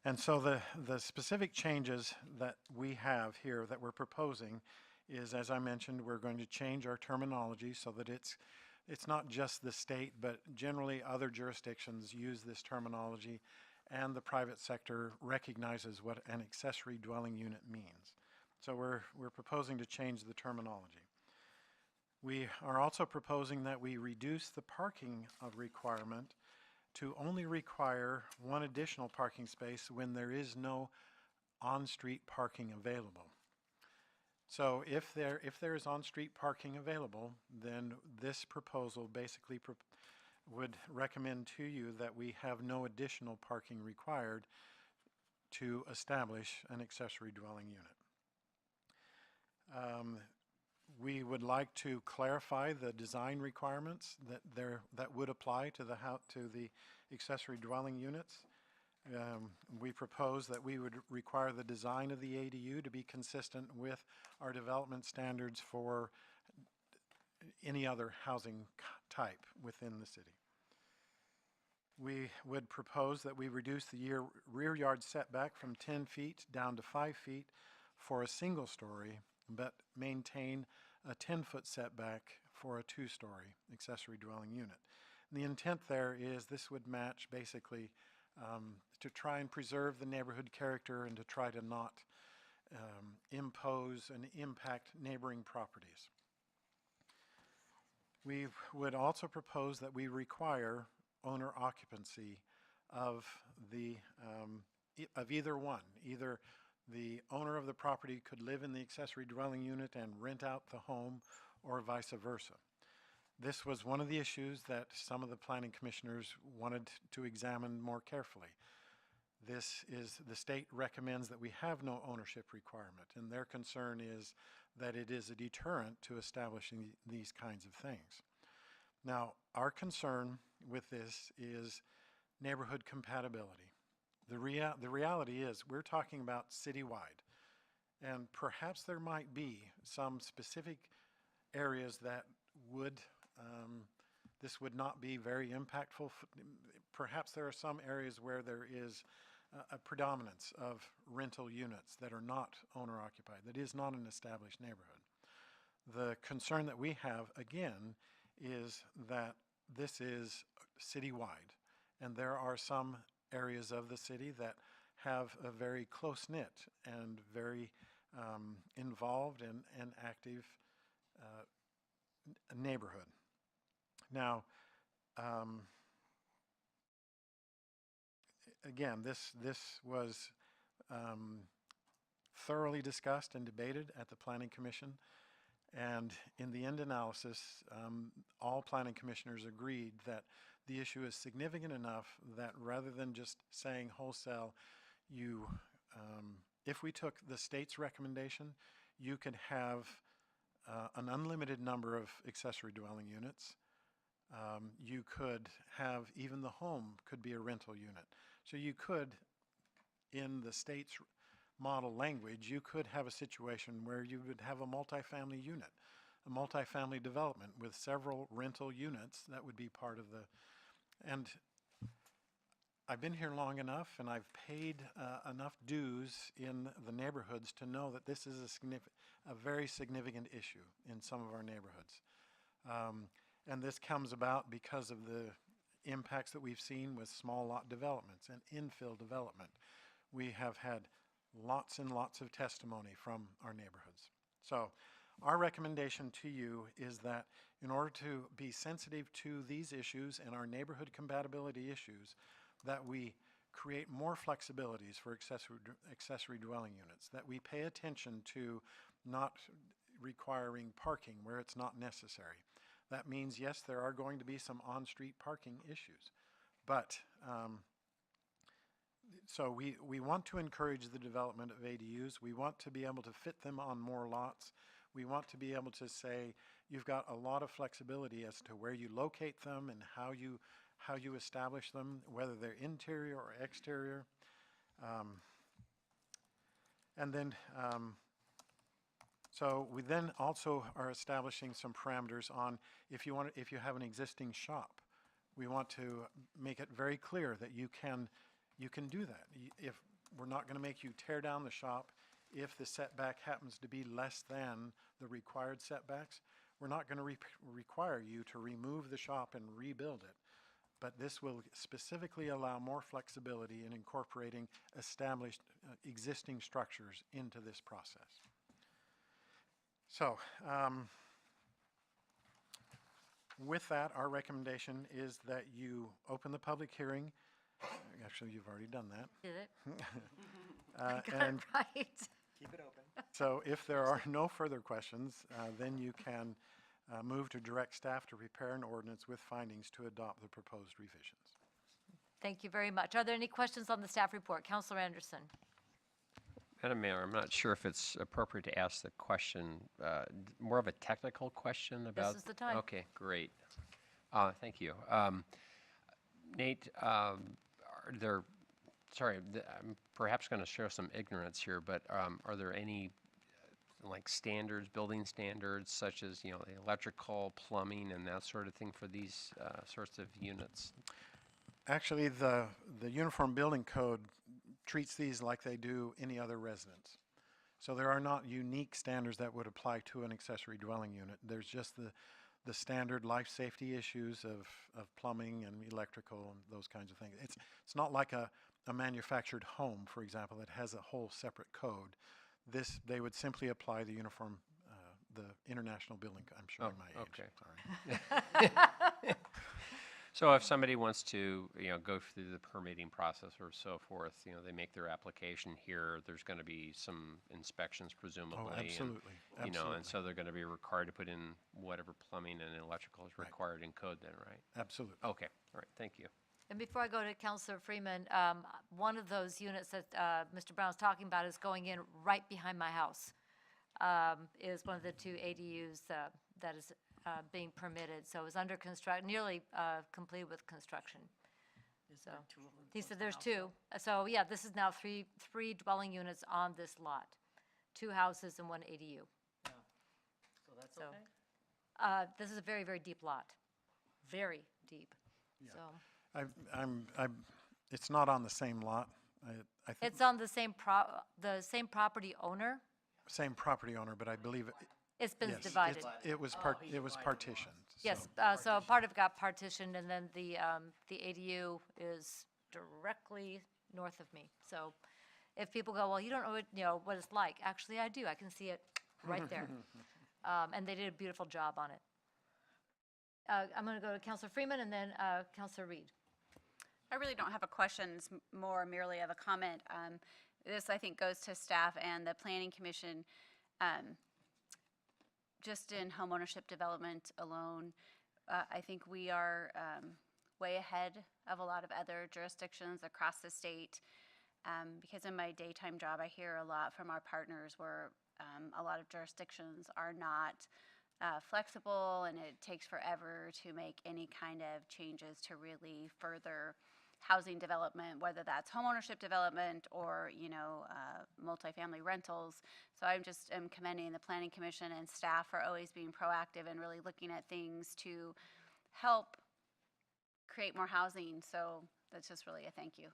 And so the specific changes that we have here that we're proposing is, as I mentioned, we're going to change our terminology so that it's not just the state, but generally other jurisdictions use this terminology, and the private sector recognizes what an accessory dwelling unit means. So we're proposing to change the terminology. We are also proposing that we reduce the parking requirement to only require 1 additional parking space when there is no on-street parking available. So if there is on-street parking available, then this proposal basically would recommend to you that we have no additional parking required to establish an accessory dwelling unit. We would like to clarify the design requirements that would apply to the accessory dwelling units. We propose that we would require the design of the ADU to be consistent with our development standards for any other housing type within the city. We would propose that we reduce the rear yard setback from 10 feet down to 5 feet for a single story, but maintain a 10-foot setback for a 2-story accessory dwelling unit. And the intent there is this would match basically to try and preserve the neighborhood character and to try to not impose and impact neighboring properties. We would also propose that we require owner occupancy of either one. Either the owner of the property could live in the accessory dwelling unit and rent out the home, or vice versa. This was one of the issues that some of the planning commissioners wanted to examine more carefully. The state recommends that we have no ownership requirement, and their concern is that it is a deterrent to establishing these kinds of things. Now, our concern with this is neighborhood compatibility. The reality is we're talking about citywide, and perhaps there might be some specific areas that this would not be very impactful. Perhaps there are some areas where there is a predominance of rental units that are not owner-occupied, that is not an established neighborhood. The concern that we have, again, is that this is citywide, and there are some areas of the city that have a very close-knit and very involved and active neighborhood. Now, again, this was thoroughly discussed and debated at the Planning Commission, and in the end analysis, all planning commissioners agreed that the issue is significant enough that rather than just saying wholesale, if we took the state's recommendation, you could have an unlimited number of accessory dwelling units. You could have, even the home could be a rental unit. So you could, in the state's model language, you could have a situation where you would have a multifamily unit, a multifamily development with several rental units that would be part of the, and I've been here long enough and I've paid enough dues in the neighborhoods to know that this is a very significant issue in some of our neighborhoods. And this comes about because of the impacts that we've seen with small lot developments and infill development. We have had lots and lots of testimony from our neighborhoods. So our recommendation to you is that in order to be sensitive to these issues and our neighborhood compatibility issues, that we create more flexibilities for accessory dwelling units, that we pay attention to not requiring parking where it's not necessary. That means, yes, there are going to be some on-street parking issues, but so we want to encourage the development of ADUs. We want to be able to fit them on more lots. We want to be able to say you've got a lot of flexibility as to where you locate them and how you establish them, whether they're interior or exterior. And then, so we then also are establishing some parameters on if you have an existing shop, we want to make it very clear that you can do that. If we're not going to make you tear down the shop, if the setback happens to be less than the required setbacks, we're not going to require you to remove the shop and rebuild it. But this will specifically allow more flexibility in incorporating established existing structures into this process. So, with that, our recommendation is that you open the public hearing. Actually, you've already done that. Did it? And Right. Keep it open. so if there are no further questions, then you can move to direct staff to prepare an ordinance with findings to adopt the proposed revisions. Thank you very much. Are there any questions on the staff report? Councilor Anderson. Madam Mayor, I'm not sure if it's appropriate to ask the question, more of a technical question about. This is the time. Okay, great. Thank you. Nate, are there, sorry, I'm perhaps going to show some ignorance here, but are there any like standards, building standards, such as, the electrical, plumbing, and that sort of thing for these sorts of units? Actually, the Uniform Building Code treats these like they do any other residence. So there are not unique standards that would apply to an accessory dwelling unit. There's just the standard life safety issues of plumbing and electrical and those kinds of things. It's not like a manufactured home, for example, that has a whole separate code. They would simply apply the uniform, the International Building Code. I'm showing my age. Okay. Sorry. So if somebody wants to, go through the permitting process or so forth, they make their application here, there's going to be some inspections presumably. Oh, absolutely. And, Absolutely. and so they're going to be required to put in whatever plumbing and electrical is required in code then, right? Absolutely. Okay, all right, thank you. And before I go to Councilor Freeman, one of those units that Mr. Brown's talking about is going in right behind my house. Is one of the two ADUs that is being permitted. So it's under construction, nearly complete with construction. Is So there two of them he close said to there's house, two. So yeah, this is now three dwelling units on this lot. 2 houses and 1 ADU. Yeah. So that's So, okay? This is a very, very deep lot. Very deep. So It's not on the same lot. I think it's on the same property owner. same property owner, but I believe It's been yes, divided. it was partitioned. Yes, so. so part of it got partitioned, and then the ADU is directly north of me. So if people go, well, you don't know what it's like. Actually, I do. I can see it right there. And they did a beautiful job on it. I'm going to go to Counselor Freeman and then Counselor Reed. I really don't have a question, it's more merely of a comment. This, I think, goes to staff and the Planning Commission. Just in homeownership development alone, I think we are way ahead of a lot of other jurisdictions across the state. Because in my daytime job, I hear a lot from our partners where a lot of jurisdictions are not flexible, and it takes forever to make any kind of changes to really further housing development, whether that's homeownership development or, multifamily rentals. So I'm just commending the Planning Commission and staff for always being proactive and really looking at things to help create more housing. So that's just really a thank you.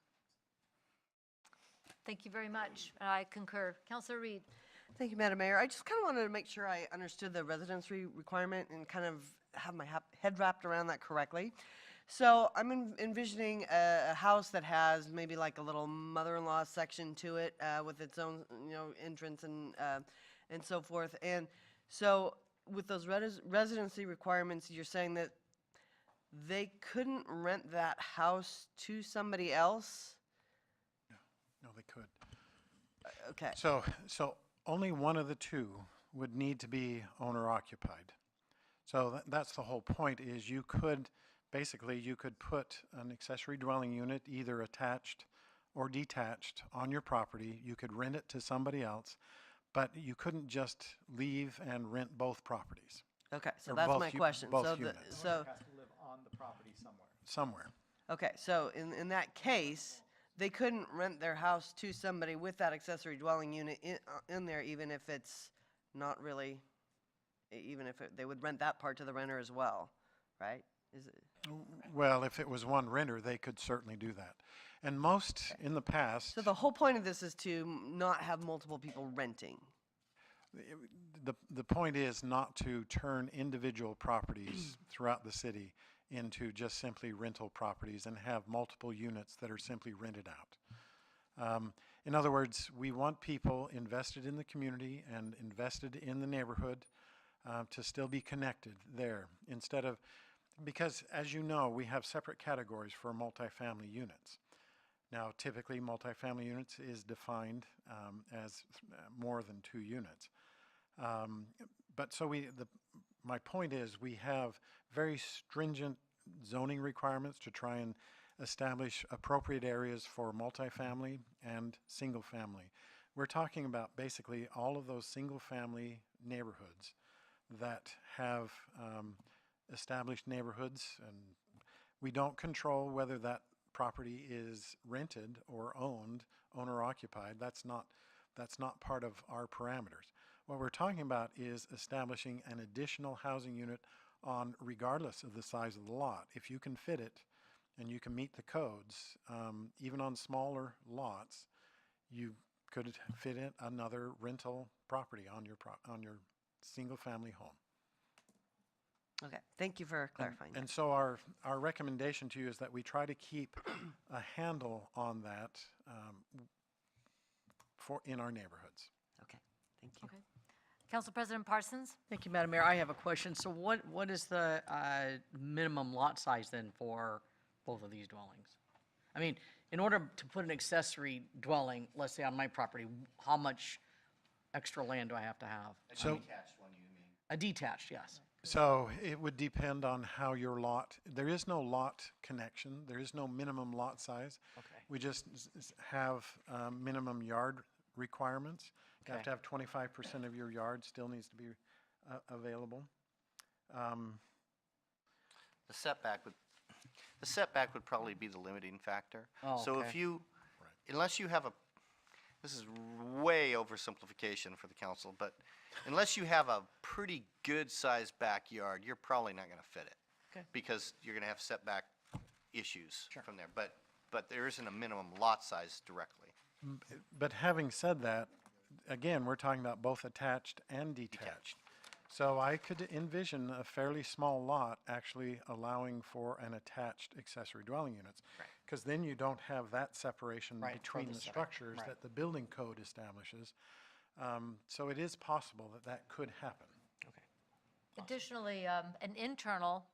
Thank you very much. I concur. Counselor Reed. Thank you, Madam Mayor. I just kind of wanted to make sure I understood the residency requirement and kind of have my head wrapped around that correctly. So I'm envisioning a house that has maybe like a little mother-in-law section to it with its own, entrance and so forth. And so with those residency requirements, you're saying that they couldn't rent that house to somebody else? No, they could. Okay. So only one of the two would need to be owner occupied. So that's the whole point, is you could put an accessory dwelling unit either attached or detached on your property. You could rent it to somebody else, but you couldn't just leave and rent both properties. Okay, so Or that's both my u- question. both So units. so Has to live on the property somewhere. Somewhere. okay, so in that case, they couldn't rent their house to somebody with that accessory dwelling unit in there, even if it's not really, they would rent that part to the renter as well, right? Is it? Well, if it was one renter, they could certainly do that. And most in the past, So the whole point of this is to not have multiple people renting. the point is not to turn individual properties throughout the city into just simply rental properties and have multiple units that are simply rented out. In other words, we want people invested in the community and invested in the neighborhood to still be connected there, instead of, because as you know, we have separate categories for multifamily units. Now, typically, multifamily units is defined as more than 2 units. But so my point is, we have very stringent zoning requirements to try and establish appropriate areas for multifamily and single family. We're talking about basically all of those single family neighborhoods that have established neighborhoods, and we don't control whether that property is rented or owned, owner occupied. That's not part of our parameters. What we're talking about is establishing an additional housing unit on, regardless of the size of the lot. If you can fit it and you can meet the codes, even on smaller lots, you could fit in another rental property on your single family home. Okay, thank you for clarifying. And so our recommendation to you is that we try to keep a handle on that in our neighborhoods. Okay, thank you. Okay. Council President Parsons? Thank you, Madam Mayor. I have a question. So what is the minimum lot size then for both of these dwellings? I mean, in order to put an accessory dwelling, let's say on my property, how much extra land do I have to have? So, Detached one, you mean? A detached, yes. so it would depend on how your lot, there is no lot connection, there is no minimum lot size. Okay. We just have minimum yard requirements. You have Okay. to have 25% of your yard still needs to be available. The setback would probably be the limiting factor. Oh, So if okay. you, unless you have this is way oversimplification for the council, but unless you have a pretty good sized backyard, you're probably not gonna fit it. Okay. Because you're gonna have setback issues from there, but there isn't a minimum lot size directly. But having said that, again, we're talking about both attached and detached. So I could envision a fairly small lot actually allowing for an attached accessory dwelling units. Because then you don't have that separation Right, between further the separate, structures right. that the building code establishes. So it is possible that that could happen. Additionally, an internal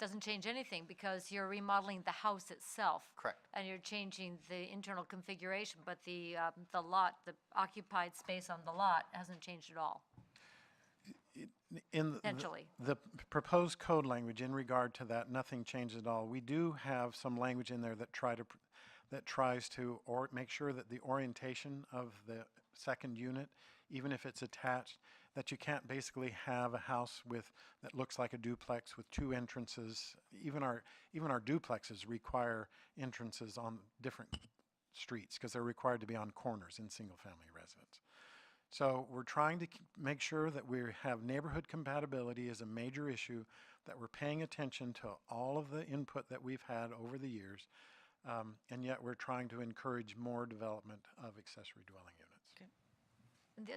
doesn't change anything because you're remodeling the house itself. Correct. And you're changing the internal configuration, but the lot, the occupied space on the lot hasn't changed at all. In the- Potentially. The proposed code language in regard to that, nothing changes at all. We do have some language in there that tries to make sure that the orientation of the second unit, even if it's attached, that you can't basically have a house that looks like a duplex with two entrances. Even our duplexes require entrances on different streets because they're required to be on corners in single-family residence. So we're trying to make sure that we have neighborhood compatibility as a major issue, that we're paying attention to all of the input that we've had over the years, and yet we're trying to encourage more development of accessory dwelling units.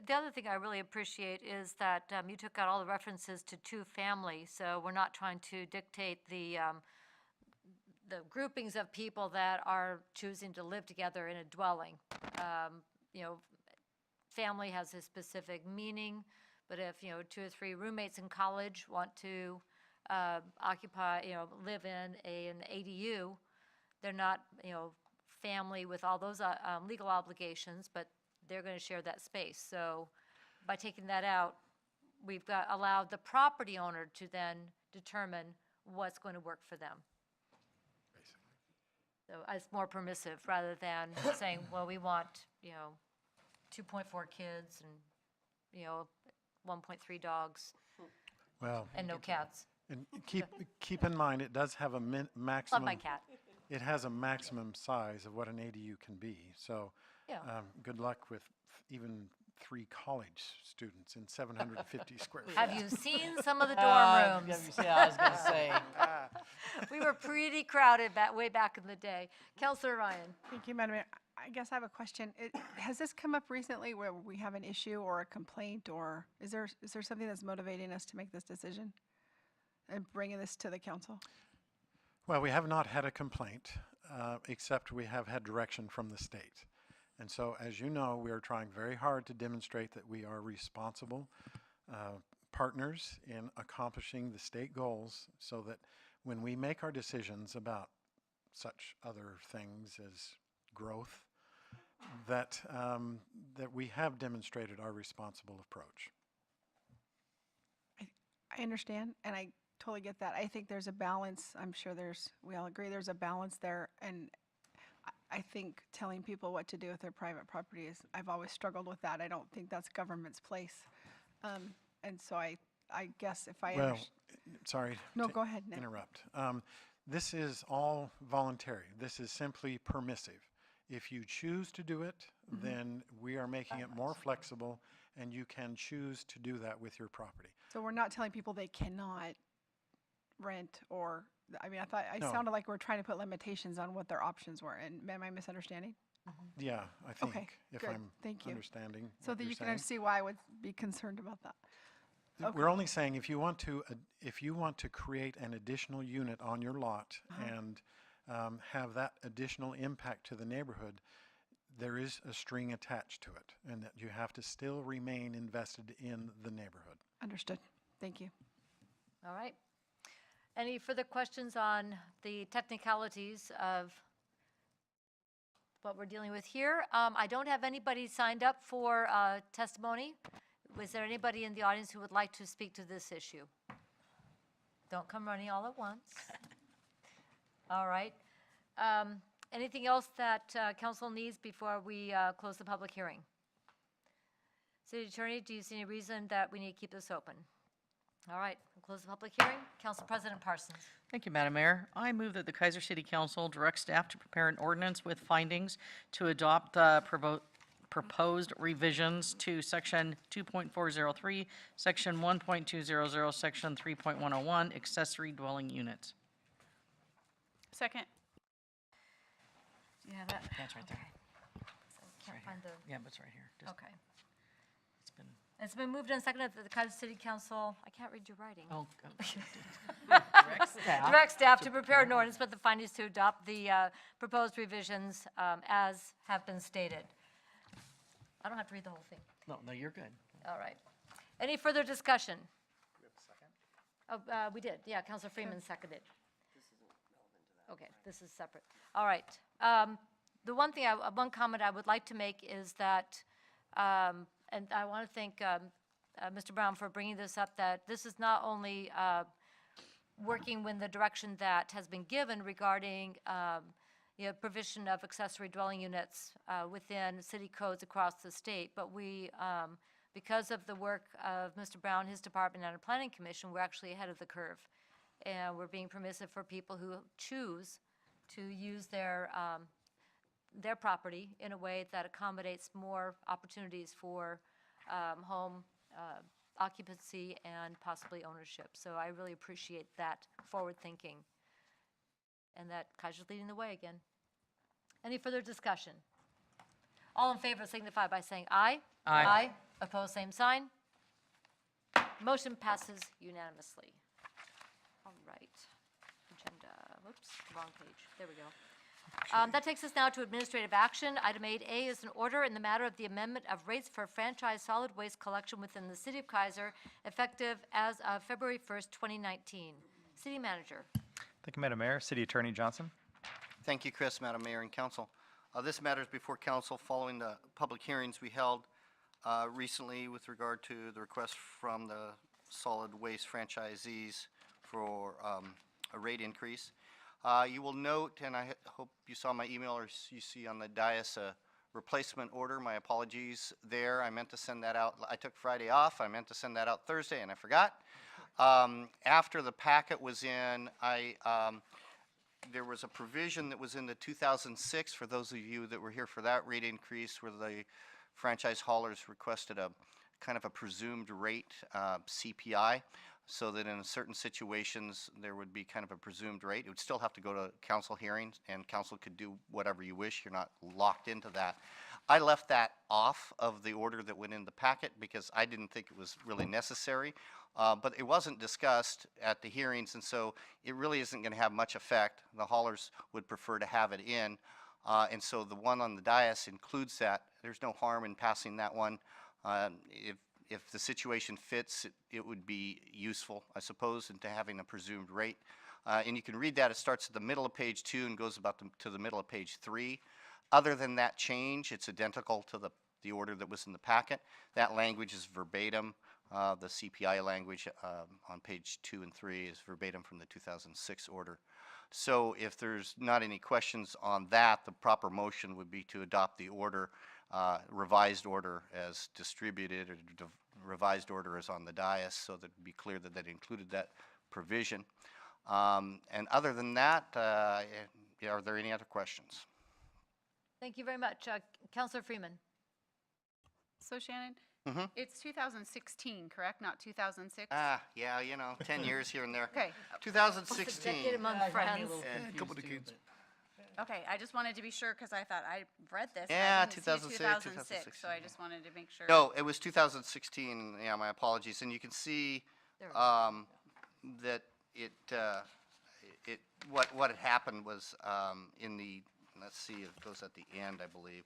The other thing I really appreciate is that you took out all the references to two-family, so we're not trying to dictate the groupings of people that are choosing to live together in a dwelling. You know, family has a specific meaning, but if, you know, 2 or 3 roommates in college want to occupy, you know, live in an ADU, they're not, you know, family with all those legal obligations, but they're going to share that space. So by taking that out, we've allowed the property owner to then determine what's going to work for them. So it's more permissive rather than saying, well, we want, you know, 2.4 kids and, you know, 1.3 dogs Well, and no cats. and keep in mind, it does have a maximum. Love my cat. It has a maximum size of what an ADU can be. So Yeah. good luck with even 3 college students in 750 square feet. Have you seen some of the dorm rooms? Yeah, I was gonna say. We were pretty crowded way back in the day. Councilor Ryan. Thank you, Madam Mayor. I guess I have a question. Has this come up recently where we have an issue or a complaint, or is there something that's motivating us to make this decision and bringing this to the council? Well, we have not had a complaint, except we have had direction from the state. And so, as you know, we are trying very hard to demonstrate that we are responsible partners in accomplishing the state goals so that when we make our decisions about such other things as growth, that we have demonstrated our responsible approach. I understand, and I totally get that. I think there's a balance. I'm sure we all agree there's a balance there, and I think telling people what to do with their private property I've always struggled with that. I don't think that's government's place. And so I guess if I Well, sorry. No, to go ahead, Nick. Interrupt. This is all voluntary. This is simply permissive. If you choose to do it, then we are making it more flexible, and you can choose to do that with your property. So we're not telling people they cannot rent or, I mean, I thought, No. sounded like we're trying to put limitations on what their options were, and am I misunderstanding? Yeah, I think, Okay, if good. I'm Thank you. understanding So what that you're you can saying. see why I would be concerned about that. We're only saying if you want to create an additional unit on your lot and have that additional impact to the neighborhood, there is a string attached to it, and that you have to still remain invested in the neighborhood. Understood. Thank you. All right. Any further questions on the technicalities of what we're dealing with here? I don't have anybody signed up for testimony. Was there anybody in the audience who would like to speak to this issue? Don't come running all at once. All right. Anything else that council needs before we close the public hearing? City Attorney, do you see any reason that we need to keep this open? All right, we'll close the public hearing. Council President Parsons. Thank you, Madam Mayor. I move that the Keizer City Council direct staff to prepare an ordinance with findings to adopt the proposed revisions to Section 2.403, Section 1.200, Section 3.101, accessory dwelling units. Second. Yeah, that. That's right there. Can't find the, Yeah, but it's right here. Just- okay. It's been, It's been moved and seconded that the Keizer City Council, I can't read your writing. oh, direct staff. Direct staff to prepare an ordinance with the findings to adopt the proposed revisions as have been stated. I don't have to read the whole thing. No, you're good. All right. Any further discussion? We have a second? Oh, we did. Yeah, Councilor Freeman seconded. Okay, this is separate. All right. The one thing, one comment I would like to make is that, and I want to thank Mr. Brown for bringing this up, that this is not only working in the direction that has been given regarding provision of accessory dwelling units within city codes across the state, but we, because of the work of Mr. Brown, his department, and our planning commission, we're actually ahead of the curve. And we're being permissive for people who choose to use their property in a way that accommodates more opportunities for home occupancy and possibly ownership. So I really appreciate that forward thinking, and that Keizer's leading the way again. Any further discussion? All in favor signify by saying aye. Aye. Opposed, same sign. Motion passes unanimously. All right. Agenda, whoops, wrong page. There we go. That takes us now to administrative action. Item 8A is an order in the matter of the amendment of rates for franchise solid waste collection within the City of Keizer, effective as of February 1st, 2019. City Manager. Thank you, Madam Mayor. City Attorney Johnson. Thank you, Chris, Madam Mayor and Council. This matter is before Council following the public hearings we held recently with regard to the request from the solid waste franchisees for a rate increase. You will note, and I hope you saw my email or you see on the dais a replacement order. My apologies there. I meant to send that out. I took Friday off. I meant to send that out Thursday, and I forgot. After the packet was in, there was a provision that was in the 2006, for those of you that were here for that rate increase, where the franchise haulers requested a kind of a presumed rate, CPI, so that in certain situations there would be kind of a presumed rate. It would still have to go to council hearings, and council could do whatever you wish. You're not locked into that. I left that off of the order that went in the packet because I didn't think it was really necessary. But it wasn't discussed at the hearings, and so it really isn't going to have much effect. The haulers would prefer to have it in, and so the one on the dais includes that. There's no harm in passing that one. If the situation fits, it would be useful, I suppose, into having a presumed rate. And you can read that. It starts at the middle of page 2 and goes about to the middle of page 3. Other than that change, it's identical to the order that was in the packet. That language is verbatim. The CPI language on page 2 and 3 is verbatim from the 2006 order. So if there's not any questions on that, the proper motion would be to adopt the order, revised order as distributed, or revised order as on the dais, so that it'd be clear that that included that provision. And other than that, are there any other questions? Thank you very much. Councilor Freeman. So Shannon, Mm-hmm. it's 2016, correct? Not 2006? Yeah, 10 years here and there. Okay. 2016. Decade among friends. A couple of kids. Okay, I just wanted to be sure because I thought I read this. and Yeah, I didn't see 2006, so I just wanted to make sure. No, it was 2016. Yeah, my apologies. And you can see There we go. that what had happened was in the, let's see, it goes at the end, I believe.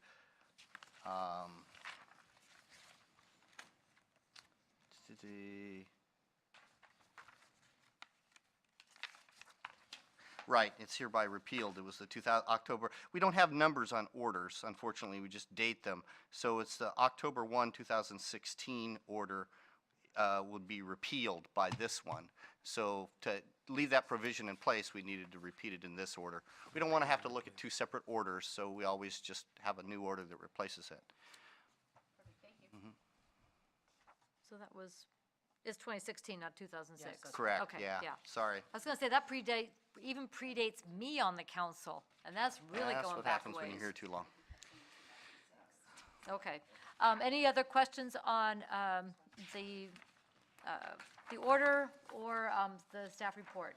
Right, it's hereby repealed. It was the October. We don't have numbers on orders, unfortunately. We just date them. So it's the October 1, 2016 order would be repealed by this one. So to leave that provision in place, we needed to repeat it in this order. We don't want to have to look at two separate orders, so we always just have a new order that replaces it. Thank you. So that was, it's 2016, not 2006. Yes, that's Correct, Okay, yeah. yeah. Sorry. I was going to say, that even predates me on the council, and that's really That's going what back happens a when you're here ways. too long. Okay. Any other questions on the order or the staff report?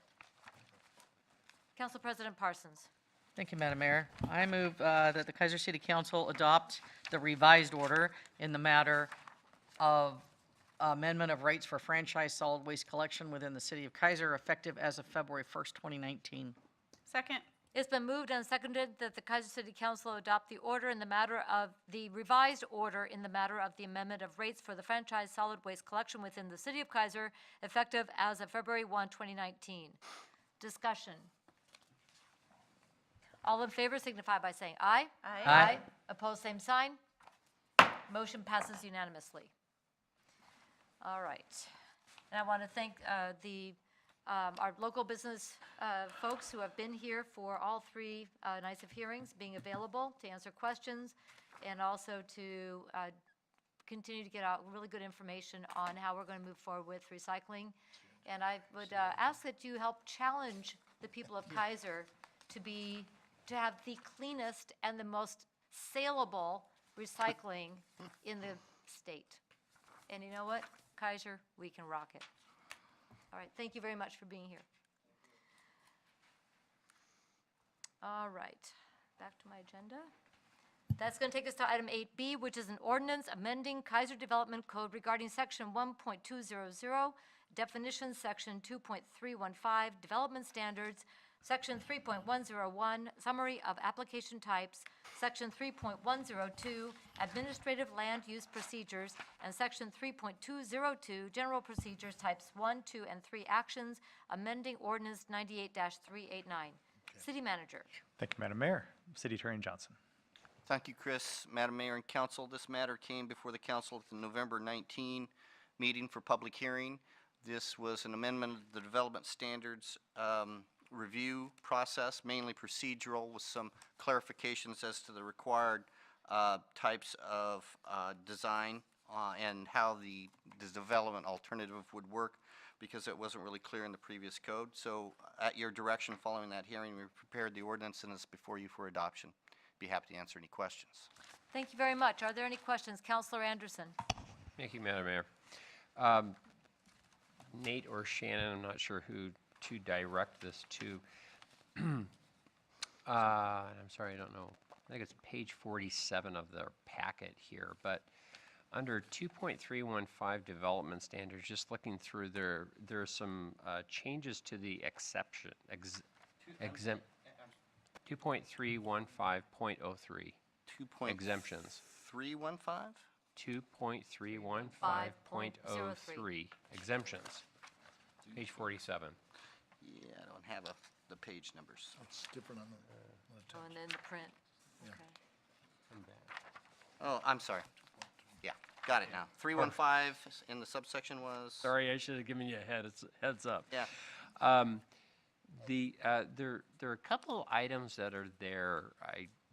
Council President Parsons. Thank you, Madam Mayor. I move that the Keizer City Council adopt the revised order in the matter of amendment of rates for franchise solid waste collection within the City of Keizer, effective as of February 1st, 2019. Second. It's been moved and seconded that the Keizer City Council adopt the order in the matter of the revised order in the matter of the amendment of rates for the franchise solid waste collection within the City of Keizer, effective as of February 1, 2019. Discussion. All in favor signify by saying aye. Aye. Opposed, same sign. Motion passes unanimously. All right. And I want to thank our local business folks who have been here for all three nights of hearings, being available to answer questions, and also to continue to get out really good information on how we're going to move forward with recycling. And I would ask that you help challenge the people of Keizer to have the cleanest and the most saleable recycling in the state. And you know what? Keizer, we can rock it. All right, thank you very much for being here. All right, back to my agenda. That's going to take us to item 8B, which is an ordinance amending Keizer Development Code regarding section 1.200, definitions, section 2.315, development standards, section 3.101, summary of application types, section 3.102, administrative land use procedures, and section 3.202, general procedures, types 1, 2, and 3 actions, amending ordinance 98-389. City Manager. Thank you, Madam Mayor. City Attorney Johnson. Thank you, Chris. Madam Mayor and Council, this matter came before the Council at the November 19 meeting for public hearing. This was an amendment of the development standards review process, mainly procedural, with some clarifications as to the required types of design and how the development alternative would work, because it wasn't really clear in the previous code. So at your direction following that hearing, we prepared the ordinance and it's before you for adoption. Be happy to answer any questions. Thank you very much. Are there any questions? Councilor Anderson. Thank you, Madam Mayor. Nate or Shannon, I'm not sure who to direct this to. I'm sorry, I don't know. I think it's page 47 of the packet here, but under 2.315 development standards, just looking through there are some changes to the exception, exempt 2.315.03 exemptions. 315? 2.315.03 exemptions. Page 47. Yeah, I don't have the page numbers. It's different on the Oh, and then the print. Okay. Oh, I'm sorry. Yeah, got it now. 315 in the subsection was? Sorry, I should have given you a heads up. Yeah. There are a couple items that are there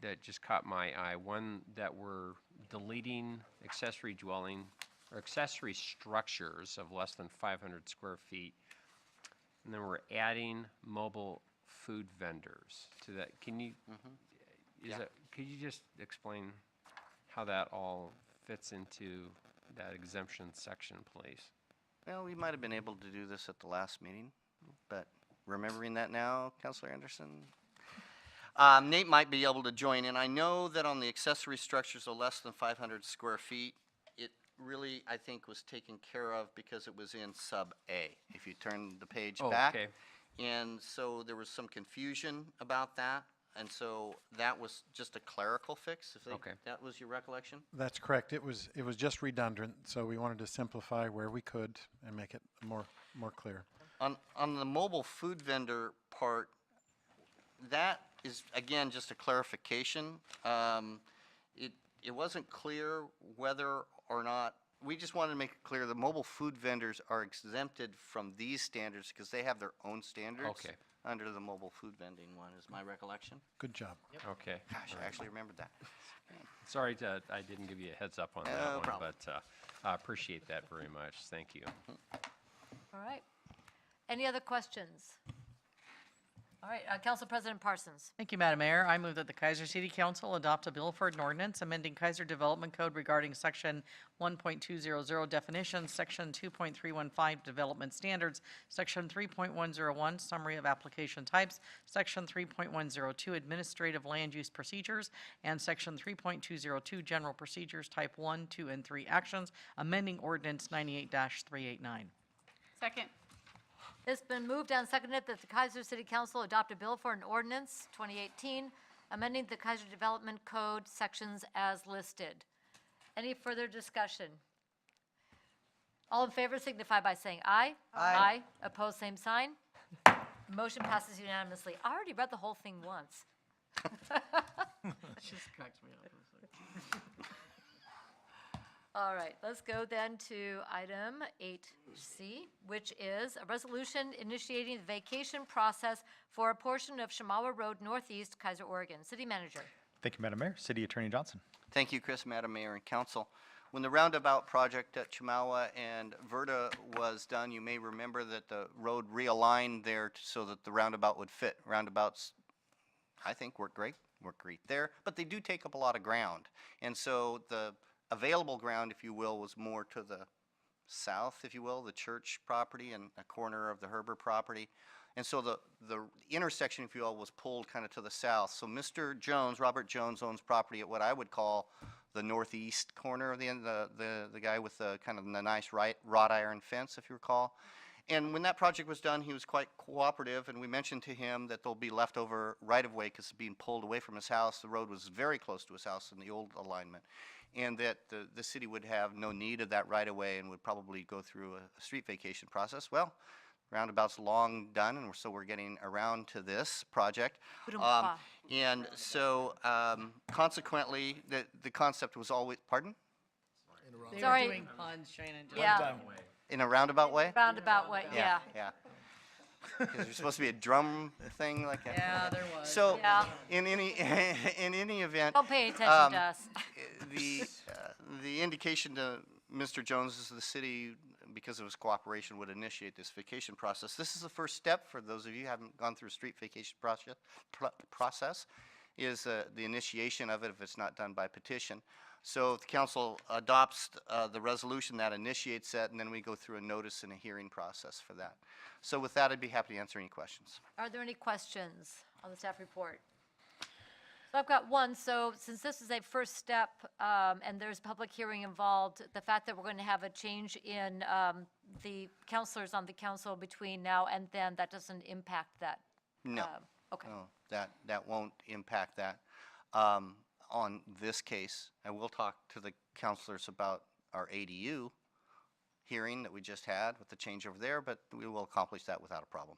that just caught my eye. One, that we're deleting accessory dwelling or accessory structures of less than 500 square feet. And then we're adding mobile food vendors to that. Can you, could you just explain how that all fits into that exemption section, please? Well, we might have been able to do this at the last meeting, but remembering that now, Councilor Anderson? Nate might be able to join in. I know that on the accessory structures of less than 500 square feet, it really, I think, was taken care of because it was in sub A, if you turn the page back. Okay. And so there was some confusion about that, and so that was just a clerical fix, if that was your recollection? That's correct. It was just redundant, so we wanted to simplify where we could and make it more clear. On the mobile food vendor part, that is, again, just a clarification. It wasn't clear whether or not, we just wanted to make it clear the mobile food vendors are exempted from these standards because they have their own standards. Okay. Under the mobile food vending one, is my recollection. Good job. Okay. Gosh, I actually remembered that. Sorry I didn't give you a heads up on that No one, problem. but I appreciate that very much. Thank you. All right. Any other questions? All right, Council President Parsons. Thank you, Madam Mayor. I move that the Keizer City Council adopt a bill for an ordinance amending Keizer Development Code regarding Section 1.200 definitions, Section 2.315 development standards, Section 3.101 summary of application types, Section 3.102 administrative land use procedures, and Section 3.202 general procedures type 1, 2, and 3 actions, amending ordinance 98-389. Second. It's been moved and seconded that the Keizer City Council adopt a bill for an ordinance, 2018, amending the Keizer Development Code sections as listed. Any further discussion? All in favor signify by saying aye. Opposed, same sign. Motion passes unanimously. I already read the whole thing once. Just cracks me up. All right, let's go then to item 8C, which is a resolution initiating the vacation process for a portion of Shamawa Road Northeast, Keizer, Oregon. City Manager. Thank you, Madam Mayor. City Attorney Johnson. Thank you, Chris, Madam Mayor and Council. When the roundabout project at Chamawa and Verda was done, you may remember that the road realigned there so that the roundabout would fit. Roundabouts, I think, work great there, but they do take up a lot of ground. And so the available ground, if you will, was more to the south, if you will, the church property and a corner of the Herber property. And so the intersection, if you will, was pulled kind of to the south. So Mr. Jones, Robert Jones, owns property at what I would call the northeast corner of the end, the guy with the kind of the nice wrought iron fence, if you recall. And when that project was done, he was quite cooperative, and we mentioned to him that there'll be leftover right-of-way because it's being pulled away from his house. The road was very close to his house in the old alignment, and that the city would have no need of that right-of-way and would probably go through a street vacation process. Well, roundabout's long done, and so we're getting around to this project. And so consequently, the concept was always, pardon? They Sorry. were doing puns, Shannon. Just Yeah. In a roundabout way? Roundabout way, yeah. Yeah. Because there's supposed to be a drum thing like that. Yeah, there was. So, Yeah. in any event, Don't pay attention to us. the indication to Mr. Jones is the city, because of his cooperation, would initiate this vacation process. This is the first step for those of you who haven't gone through a street vacation process, is the initiation of it if it's not done by petition. So if the council adopts the resolution, that initiates that, and then we go through a notice and a hearing process for that. So with that, I'd be happy to answer any questions. Are there any questions on the staff report? So I've got one. So since this is a first step and there's public hearing involved, the fact that we're going to have a change in the counselors on the council between now and then, that doesn't impact that? No. Okay. No, that won't impact that. On this case, I will talk to the counselors about our ADU hearing that we just had with the change over there, but we will accomplish that without a problem.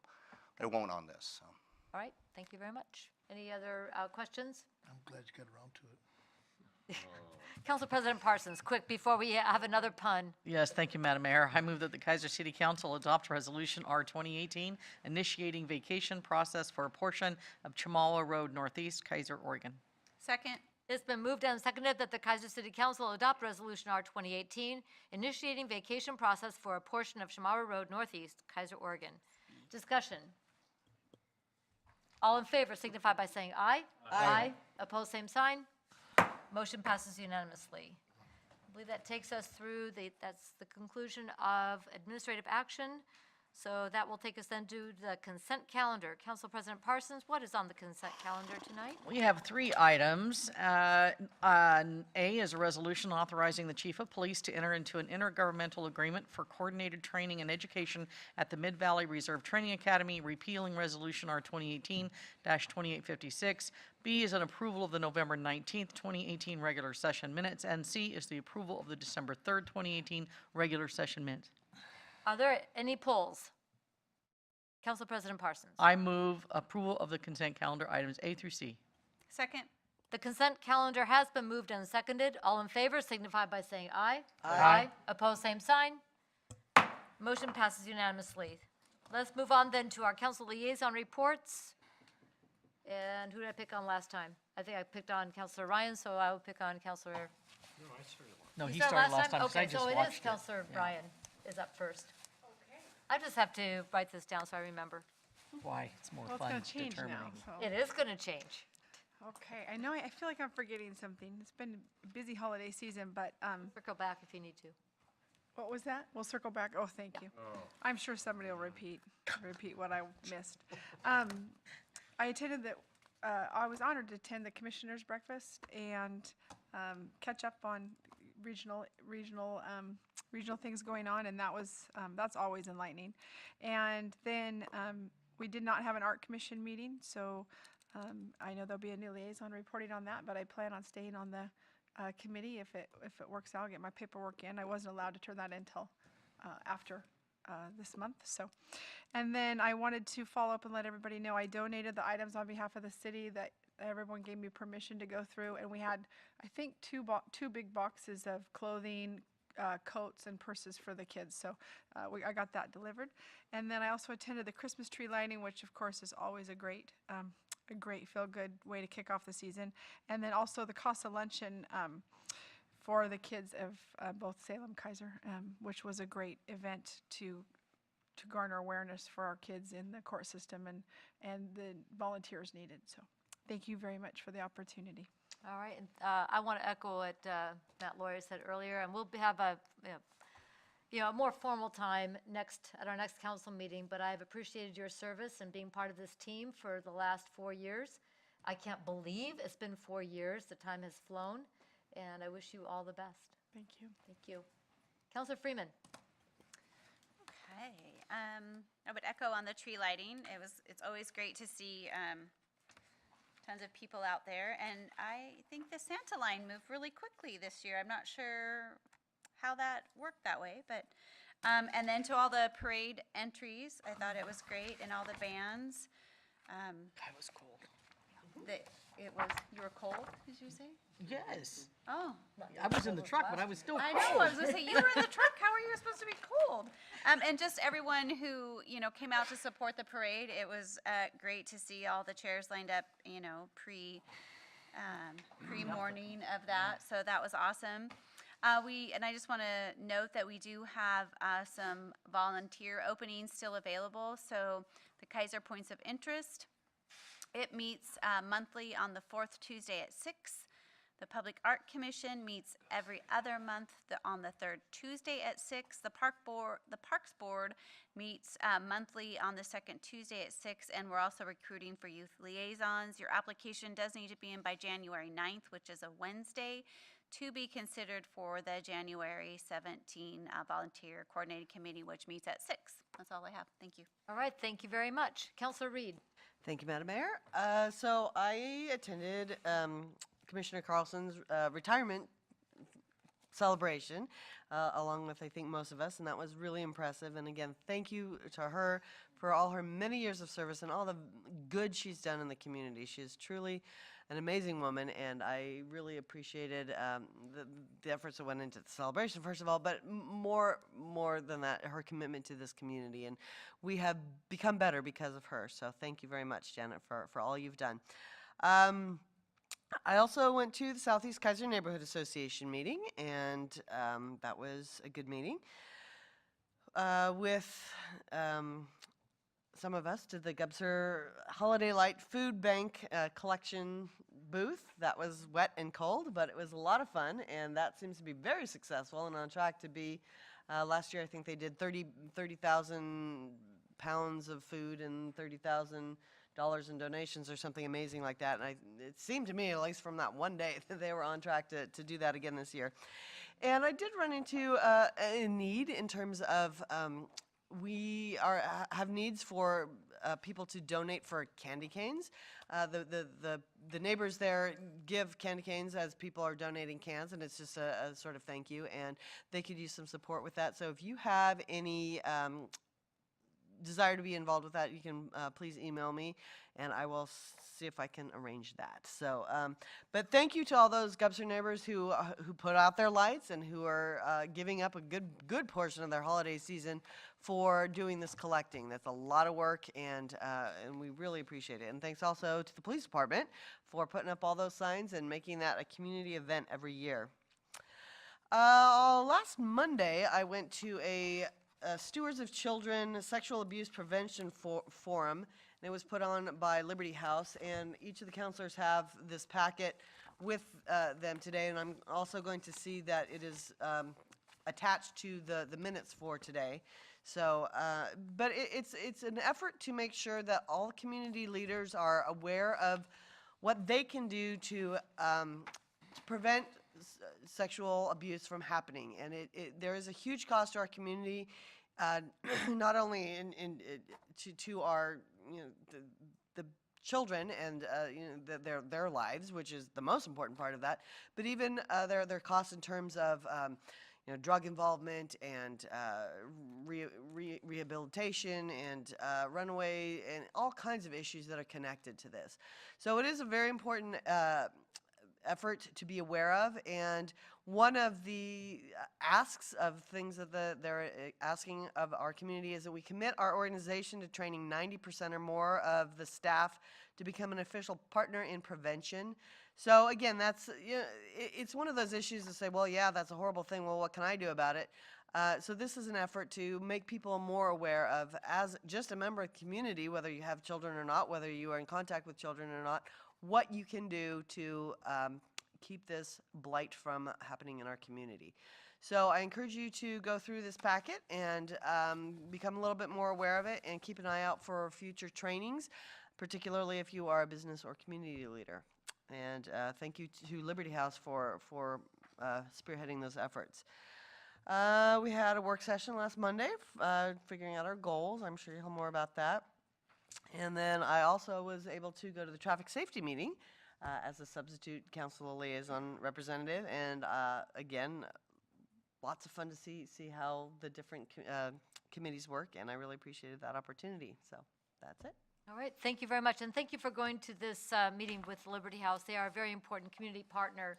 It won't on this. So. All right, thank you very much. Any other questions? I'm glad you got around to it. Council President Parsons, quick, before we have another pun. Yes, thank you, Madam Mayor. I move that the Keizer City Council adopt Resolution R 2018, initiating vacation process for a portion of Chamawa Road Northeast, Keizer, Oregon. Second. It's been moved and seconded that the Keizer City Council adopt Resolution R 2018, initiating vacation process for a portion of Shamawa Road Northeast, Keizer, Oregon. Discussion. All in favor signify by saying aye. Aye. Opposed, same sign. Motion passes unanimously. I believe that takes us through that's the conclusion of administrative action. So that will take us then to the consent calendar. Council President Parsons, what is on the consent calendar tonight? We have 3 items. A is a resolution authorizing the Chief of Police to enter into an intergovernmental agreement for coordinated training and education at the Mid-Valley Reserve Training Academy, repealing Resolution R 2018-2856. B is an approval of the November 19th, 2018 regular session minutes. And C is the approval of the December 3rd, 2018 regular session minutes. Are there any polls? Council President Parsons. I move approval of the consent calendar items A through C. Second. The consent calendar has been moved and seconded. All in favor signify by saying aye. Aye. Opposed, same sign. Motion passes unanimously. Let's move on then to our council liaison reports. And who did I pick on last time? I think I picked on Councilor Ryan, so I will pick on Councilor. No, You he started started last time, 'cause I Okay, just so it is watched it. Councilor Ryan is up first. Okay. I just have to write this down so I remember. Why? It's more Well, it's fun going to change now. determining. So. It is going to change. Okay, I know, I feel like I'm forgetting something. It's been a busy holiday season, but Circle back if you need to. what was that? We'll circle back. Oh, thank you. I'm sure somebody will repeat what I missed. I attended I was honored to attend the Commissioners' Breakfast and catch up on regional things going on, and that's always enlightening. And then we did not have an Art Commission meeting, so I know there'll be a new liaison reporting on that, but I plan on staying on the committee if it works out. I'll get my paperwork in. I wasn't allowed to turn that in until after this month. So, and then I wanted to follow up and let everybody know I donated the items on behalf of the city that everyone gave me permission to go through, and we had, I think, two big boxes of clothing, coats and purses for the kids. So I got that delivered. And then I also attended the Christmas tree lighting, which of course is always a great feel-good way to kick off the season. And then also the Casa Luncheon for the kids of both Salem, Keizer, which was a great event to garner awareness for our kids in the court system and the volunteers needed. So thank you very much for the opportunity. All right, and I want to echo what Matt Lawyer said earlier, and we'll have a a more formal time at our next council meeting, but I've appreciated your service and being part of this team for the last 4 years. I can't believe it's been 4 years. The time has flown, and I wish you all the best. Thank you. Thank you. Councilor Freeman. Okay. I would echo on the tree lighting. It's always great to see tons of people out there, and I think the Santa line moved really quickly this year. I'm not sure how that worked that way, but and then to all the parade entries, I thought it was great, and all the bands. That was cool. You were cold, did you say? Yes. Oh. I was in the truck, but I was still cold. I know, I was gonna say, you were in the truck, how are you supposed to be cold? And just everyone who, came out to support the parade, it was great to see all the chairs lined up, pre-morning of that, so that was awesome. And I just want to note that we do have some volunteer openings still available, so the Keizer Points of Interest, it meets monthly on the 4th Tuesday at 6. The Public Art Commission meets every other month on the 3rd Tuesday at 6. The Parks Board meets monthly on the 2nd Tuesday at 6, and we're also recruiting for youth liaisons. Your application does need to be in by January 9th, which is a Wednesday, to be considered for the January 17 Volunteer Coordinating Committee, which meets at 6. That's all I have. Thank you. All right, thank you very much. Councilor Reed. Thank you, Madam Mayor. So I attended Commissioner Carlson's retirement celebration, along with, I think, most of us, and that was really impressive. And again, thank you to her for all her many years of service and all the good she's done in the community. She is truly an amazing woman, and I really appreciated the efforts that went into the celebration, first of all, but more than that, her commitment to this community. And we have become better because of her. So thank you very much, Janet, for all you've done. I also went to the Southeast Keizer Neighborhood Association meeting, and that was a good meeting with some of us did the Gubser Holiday Light Food Bank collection booth. That was wet and cold, but it was a lot of fun, and that seems to be very successful and on track to be, last year I think they did 30,000 pounds of food and $30,000 in donations or something amazing like that. And it seemed to me, at least from that one day, that they were on track to do that again this year. And I did run into a need in terms of we have needs for people to donate for candy canes. The neighbors there give candy canes as people are donating cans, and it's just a sort of thank you, and they could use some support with that. So if you have any desire to be involved with that, you can please email me, and I will see if I can arrange that. So, but thank you to all those Gubser neighbors who put out their lights and who are giving up a good portion of their holiday season for doing this collecting. That's a lot of work, and we really appreciate it. And thanks also to the police department for putting up all those signs and making that a community event every year. Last Monday, I went to a Stewards of Children Sexual Abuse Prevention Forum, and it was put on by Liberty House, and each of the counselors have this packet with them today, and I'm also going to see that it is attached to the minutes for today. So, but it's an effort to make sure that all community leaders are aware of what they can do to prevent sexual abuse from happening. And there is a huge cost to our community, not only to our the children and their lives, which is the most important part of that, but even their costs in terms of drug involvement and rehabilitation and runaway and all kinds of issues that are connected to this. So it is a very important effort to be aware of, and one of the asks of things that they're asking of our community is that we commit our organization to training 90% or more of the staff to become an official partner in prevention. So again, that's it's one of those issues to say, well, yeah, that's a horrible thing. Well, what can I do about it? So this is an effort to make people more aware of, as just a member of the community, whether you have children or not, whether you are in contact with children or not, what you can do to keep this blight from happening in our community. So I encourage you to go through this packet and become a little bit more aware of it, and keep an eye out for future trainings, particularly if you are a business or community leader. And thank you to Liberty House for spearheading those efforts. We had a work session last Monday, figuring out our goals. I'm sure you'll hear more about that. And then I also was able to go to the traffic safety meeting as a substitute council liaison representative. And again, lots of fun to see how the different committees work, and I really appreciated that opportunity. So that's it. All right, thank you very much, and thank you for going to this meeting with Liberty House. They are a very important community partner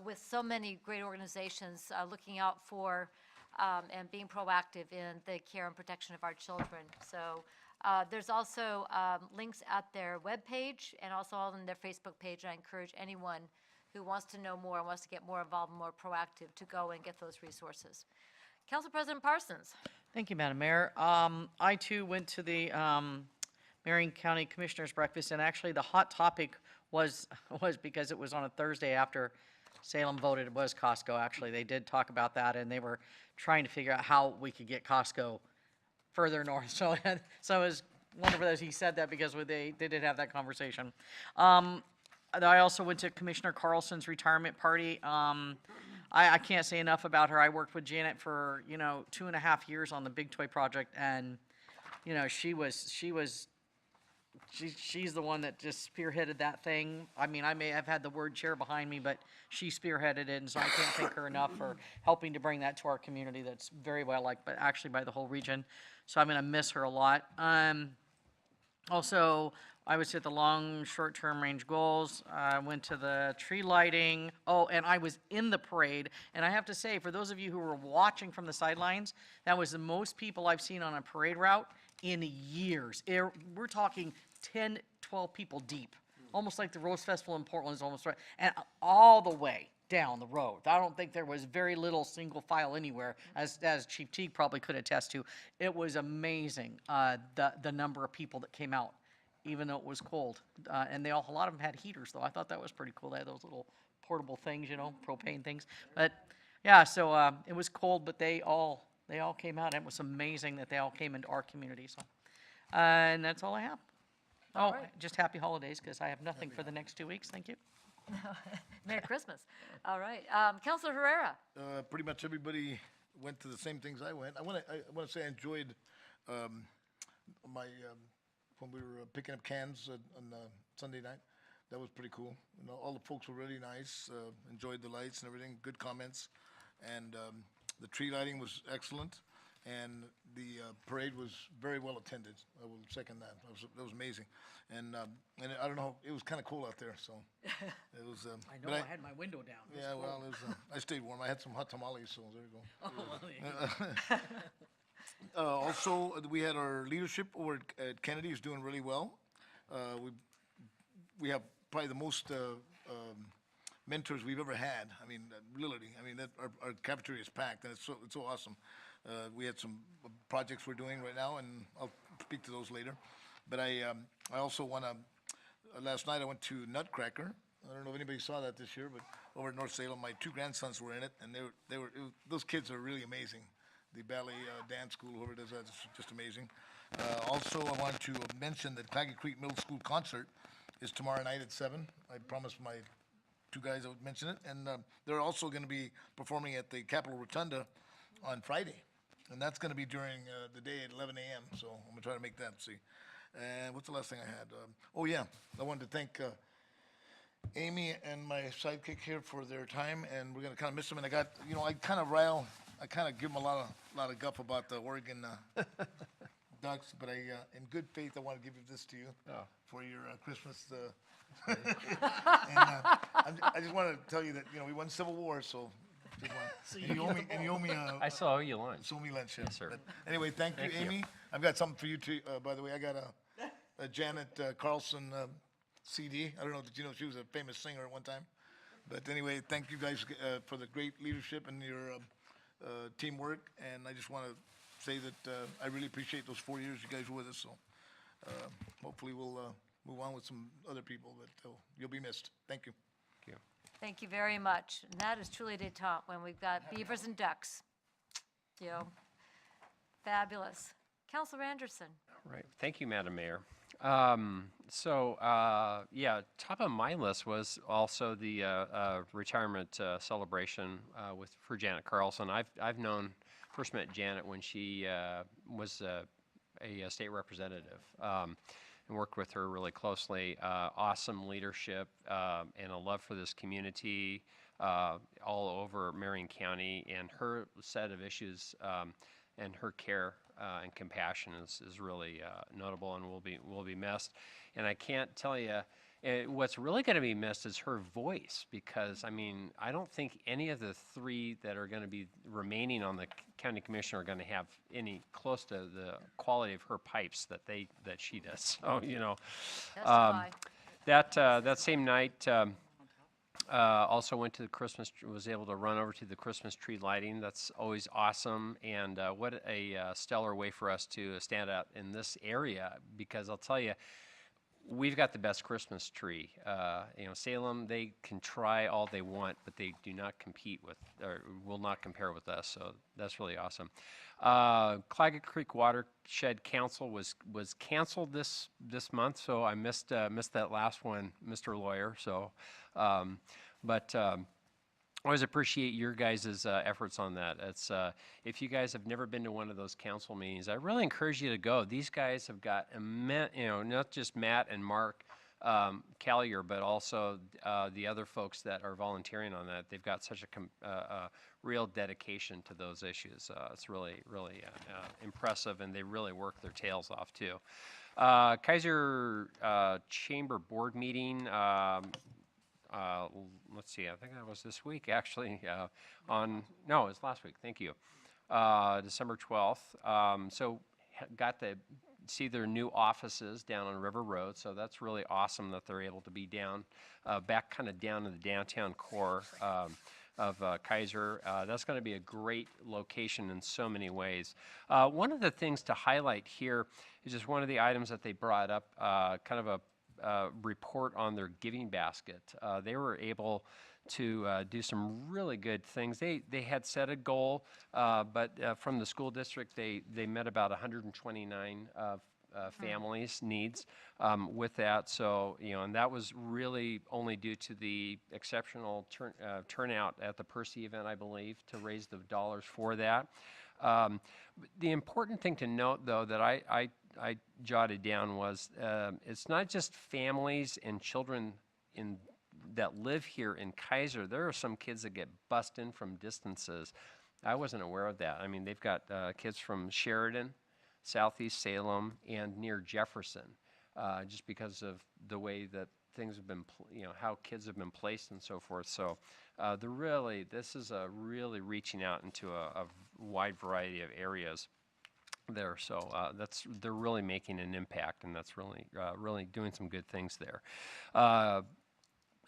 with so many great organizations looking out for and being proactive in the care and protection of our children. So there's also links at their webpage and also on their Facebook page. I encourage anyone who wants to know more and wants to get more involved and more proactive to go and get those resources. Council President Parsons. Thank you, Madam Mayor. I too went to the Marion County Commissioners Breakfast, and actually the hot topic was because it was on a Thursday after Salem voted, it was Costco. Actually, they did talk about that, and they were trying to figure out how we could get Costco further north. So it was wonderful that he said that, because they did have that conversation. I also went to Commissioner Carlson's retirement party. I can't say enough about her. I worked with Janet for 2.5 years on the Big Toy project, and she's the one that just spearheaded that thing. I mean, I may have had the word chair behind me, but she spearheaded it, and so I can't thank her enough for helping to bring that to our community. That's very well liked, but actually by the whole region. So I'm going to miss her a lot. Also, I was at the long, short-term range goals. I went to the tree lighting. Oh, and I was in the parade. And I have to say, for those of you who were watching from the sidelines, that was the most people I've seen on a parade route in years. We're talking 10, 12 people deep, almost like the Rose Festival in Portland is almost right, and all the way down the road. I don't think there was very little single file anywhere, as Chief Teague probably could attest to. It was amazing, the number of people that came out, even though it was cold. And a lot of them had heaters, though. I thought that was pretty cool. They had those little portable things, propane things. But yeah, so it was cold, but they all came out. And it was amazing that they all came into our community. So, and that's all I have. All right. Just happy holidays, because I have nothing for the next 2 weeks. Thank you. Merry Christmas. All right. Councilor Herrera. Pretty much everybody went to the same things I went. I want to say I enjoyed when we were picking up cans on Sunday night. That was pretty cool. All the folks were really nice. Enjoyed the lights and everything. Good comments, and the tree lighting was excellent. And the parade was very well attended. I will second that. That was amazing. And I don't know, it was kind of cool out there, so it was. I know, I had my window down. Yeah, well, it was, I stayed warm. I had some hot tamales, so there you go. Also, we had our leadership over at Kennedy is doing really well. We have probably the most mentors we've ever had. I mean, literally. I mean, our cafeteria is packed, and it's so awesome. We had some projects we're doing right now, and I'll speak to those later. But I also want to. Last night I went to Nutcracker. I don't know if anybody saw that this year, but over at North Salem, my 2 grandsons were in it, and those kids are really amazing. The ballet dance school, whoever does that, is just amazing. Also, I wanted to mention that Claggett Creek Middle School concert is tomorrow night at 7. I promised my 2 guys I would mention it, and they're also going to be performing at the Capitol Rotunda on Friday. And that's going to be during the day at 11 a.m., so I'm going to try to make that, see. And what's the last thing I had? Oh, yeah, I wanted to thank Amy and my sidekick here for their time, and we're gonna kind of miss them. And I got, I kind of give them a lot of guff about the Oregon Ducks, but in good faith, I want to give this to you for your Christmas. And I just want to tell you that we won Civil War, so. And you owe me I still owe you lunch. So owe me lunch, yeah. Yes, sir. But anyway, thank you, Amy. I've got something for you too, by the way. I got a Janet Carlson CD. I don't know, did you know she was a famous singer at one time? But anyway, thank you guys for the great leadership and your teamwork. And I just want to say that I really appreciate those 4 years you guys were with us. So hopefully we'll move on with some other people, but you'll be missed. Thank you. Thank you. Thank you very much. And that is truly detente when we've got beavers and ducks. Fabulous. Councilor Anderson. Right. Thank you, Madam Mayor. Yeah, top of my list was also the retirement celebration for Janet Carlson. I've first met Janet when she was a state representative. And worked with her really closely. Awesome leadership and a love for this community all over Marion County, and her set of issues and her care and compassion is really notable and will be missed. And I can't tell you, what's really going to be missed is her voice, because I don't think any of the three that are going to be remaining on the county commission are going to have any close to the quality of her pipes that she does. So that same night. Also went to the was able to run over to the Christmas tree lighting. That's always awesome, and what a stellar way for us to stand out in this area, because I'll tell you, we've got the best Christmas tree. Salem, they can try all they want, but they do not compete with, or will not compare with us, so that's really awesome. Claggett Creek Watershed Council was canceled this month, so I missed that last one, Mr. Lawyer. So, but always appreciate your guys' efforts on that. It's if you guys have never been to one of those council meetings, I really encourage you to go. These guys have got immense, not just Matt and Mark Callier, but also the other folks that are volunteering on that. They've got such a real dedication to those issues. It's really impressive, and they really work their tails off too. Keizer Chamber Board meeting. Let's see, I think that was this week, actually. No, it was last week. Thank you. December 12th. So got to see their new offices down on River Road. So that's really awesome that they're able to be back kind of down in the downtown core of Keizer. That's going to be a great location in so many ways. One of the things to highlight here is just one of the items that they brought up, kind of a report on their giving basket. They were able to do some really good things. They had set a goal, but from the school district, they met about 129 families' needs with that. So, and that was really only due to the exceptional turnout at the Percy event, I believe, to raise the dollars for that. The important thing to note, though, that I jotted down was it's not just families and children that live here in Keizer. There are some kids that get bussed in from distances. I wasn't aware of that. They've got kids from Sheridan, Southeast Salem, and near Jefferson, just because of the way that things have been, how kids have been placed and so forth. So this is really reaching out into a wide variety of areas there. So they're really making an impact, and that's really doing some good things there.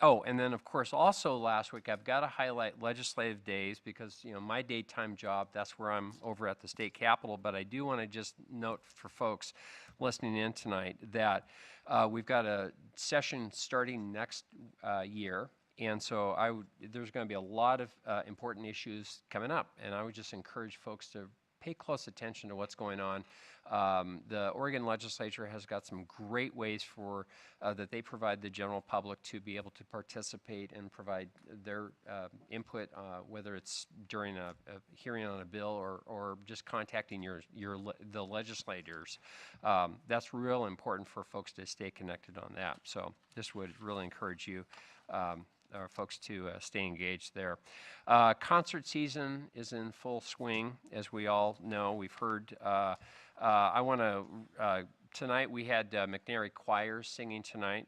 And then of course also last week I've got to highlight legislative days, because my daytime job, that's where I'm over at the state capitol. But I do want to just note for folks listening in tonight that we've got a session starting next year. And so there's going to be a lot of important issues coming up, and I would just encourage folks to pay pay close attention to what's going on. The Oregon legislature has got some great ways for that they provide the general public to be able to participate and provide their input, whether it's during a hearing on a bill or just contacting the legislators. That's real important for folks to stay connected on that. So this would really encourage you. Folks to stay engaged there. Concert season is in full swing, as we all know. We've heard, I want to, tonight we had McNary choirs singing tonight.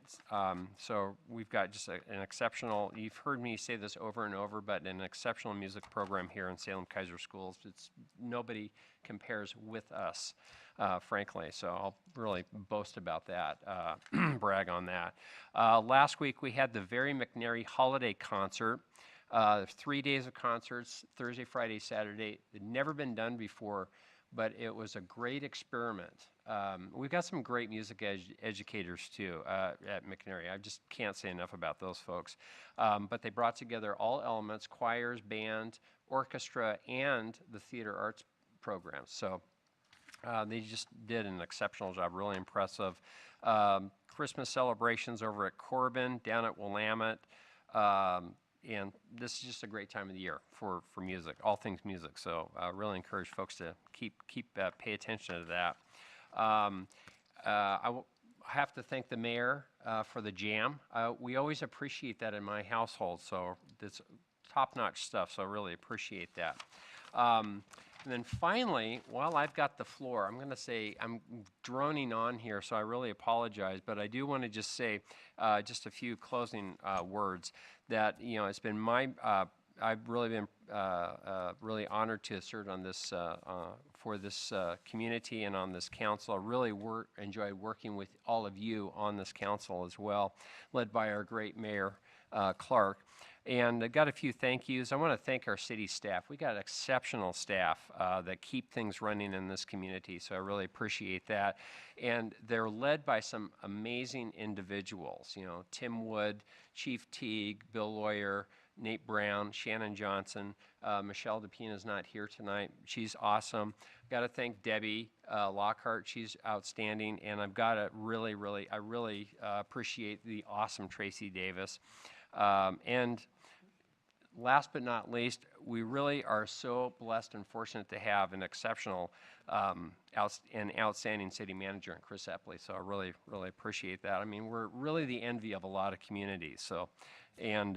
So we've got just an exceptional, you've heard me say this over and over, but an exceptional music program here in Salem Keizer Schools. Nobody compares with us. Frankly, so I'll really boast about that, brag on that. Last week we had the Very McNary Holiday Concert, 3 days of concerts, Thursday, Friday, Saturday. It had never been done before, but it was a great experiment. We've got some great music educators too at McNary. I just can't say enough about those folks. But they brought together all elements, choirs, band, orchestra, and the theater arts programs. So they just did an exceptional job, really impressive. Christmas celebrations over at Corbin, down at Willamette, and this is just a great time of the year for music, all things music. So I really encourage folks to pay attention to that. I have to thank the mayor for the jam. We always appreciate that in my household, so it's top-notch stuff, so I really appreciate that. And then finally, while I've got the floor, I'm going to say, I'm droning on here, so I really apologize, but I do want to just say just a few closing words that, it's been I've really been really honored to serve on this, for this community and on this council. I really enjoyed working with all of you on this council as well, led by our great mayor, Clark. And I got a few thank yous. I want to thank our city staff. We got exceptional staff that keep things running in this community, so I really appreciate that. And they're led by some amazing individuals. Tim Wood, Chief Teague, Bill Lawyer, Nate Brown, Shannon Johnson. Michelle DePina is not here tonight. She's awesome. Got to thank Debbie Lockhart. She's outstanding. And I've got to really appreciate the awesome Tracy Davis. And last but not least, we really are so blessed and fortunate to have an exceptional and outstanding city manager in Chris Epley. So I really appreciate that. I mean, we're really the envy of a lot of communities. So, and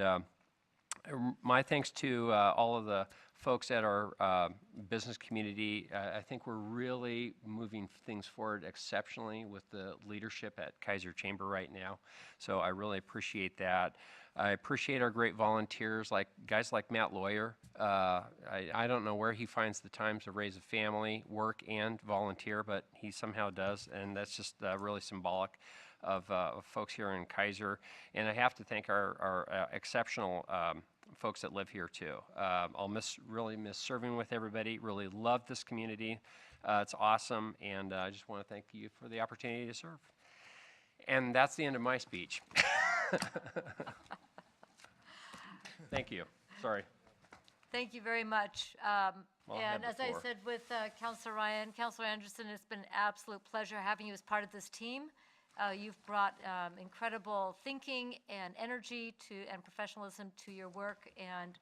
my thanks to all of the folks at our business community. I think we're really moving things forward exceptionally with the leadership at Keizer Chamber right now. So I really appreciate that. I appreciate our great volunteers, guys like Matt Lawyer. I don't know where he finds the time to raise a family, work, and volunteer, but he somehow does, and that's just really symbolic of folks here in Keizer. And I have to thank our exceptional folks that live here too. I'll really miss serving with everybody. Really love this community. It's awesome, and I just want to thank you for the opportunity to serve. And that's the end of my speech. Thank you. Sorry. Thank you very much. Well, and as I before. said with Councilor Ryan, Councilor Anderson, it's been an absolute pleasure having you as part of this team. You've brought incredible thinking and energy and professionalism to your work, and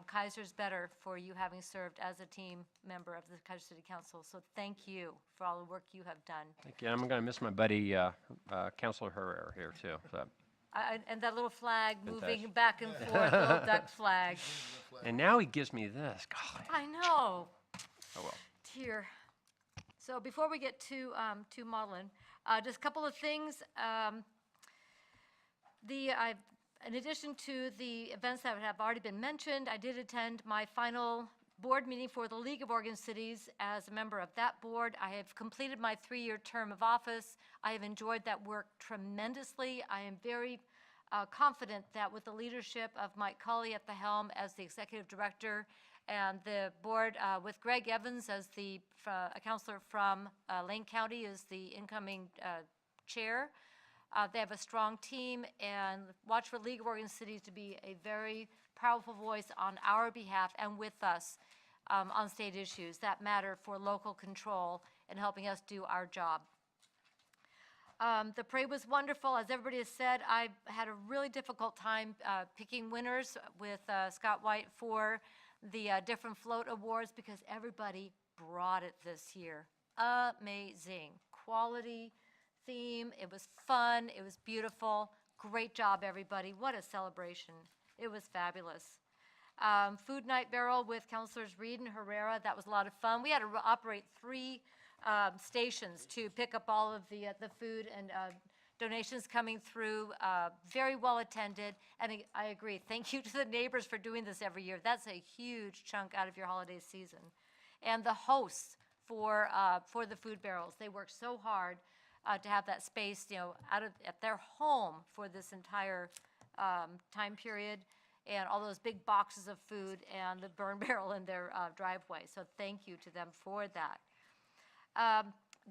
Keizer's better for you having served as a team member of the Keizer City Council. So thank you for all the work you have done. Thank you. I'm going to miss my buddy, Councilor Herrera here too. So. And that little flag moving Fantastic. back and forth, little duck flag. And now he gives me this. Golly. I know. Oh well. Dear. So before we get to modeling, just a couple of things. In addition to the events that have already been mentioned, I did attend my final board meeting for the League of Oregon Cities as a member of that board. I have completed my 3-year term of office. I have enjoyed that work tremendously. I am very confident that with the leadership of Mike Culley at the helm as the executive director and the board with Greg Evans as a counselor from Lane County as the incoming chair, they have a strong team, and watch for League of Oregon Cities to be a very powerful voice on our behalf and with us on state issues that matter for local control and helping us do our job. The parade was wonderful. As everybody has said, I had a really difficult time picking winners with Scott White for the different float awards because everybody brought it this year. Amazing. Quality, theme, it was fun, it was beautiful. Great job, everybody. What a celebration. It was fabulous. Food Night Barrel with Councilors Reed and Herrera, that was a lot of fun. We had to operate 3 stations to pick up all of the food and donations coming through. Very well attended, and I agree. Thank you to the neighbors for doing this every year. That's a huge chunk out of your holiday season. And the hosts for the food barrels, they worked so hard to have that space, at their home for this entire time period, and all those big boxes of food and the burn barrel in their driveway. So thank you to them for that.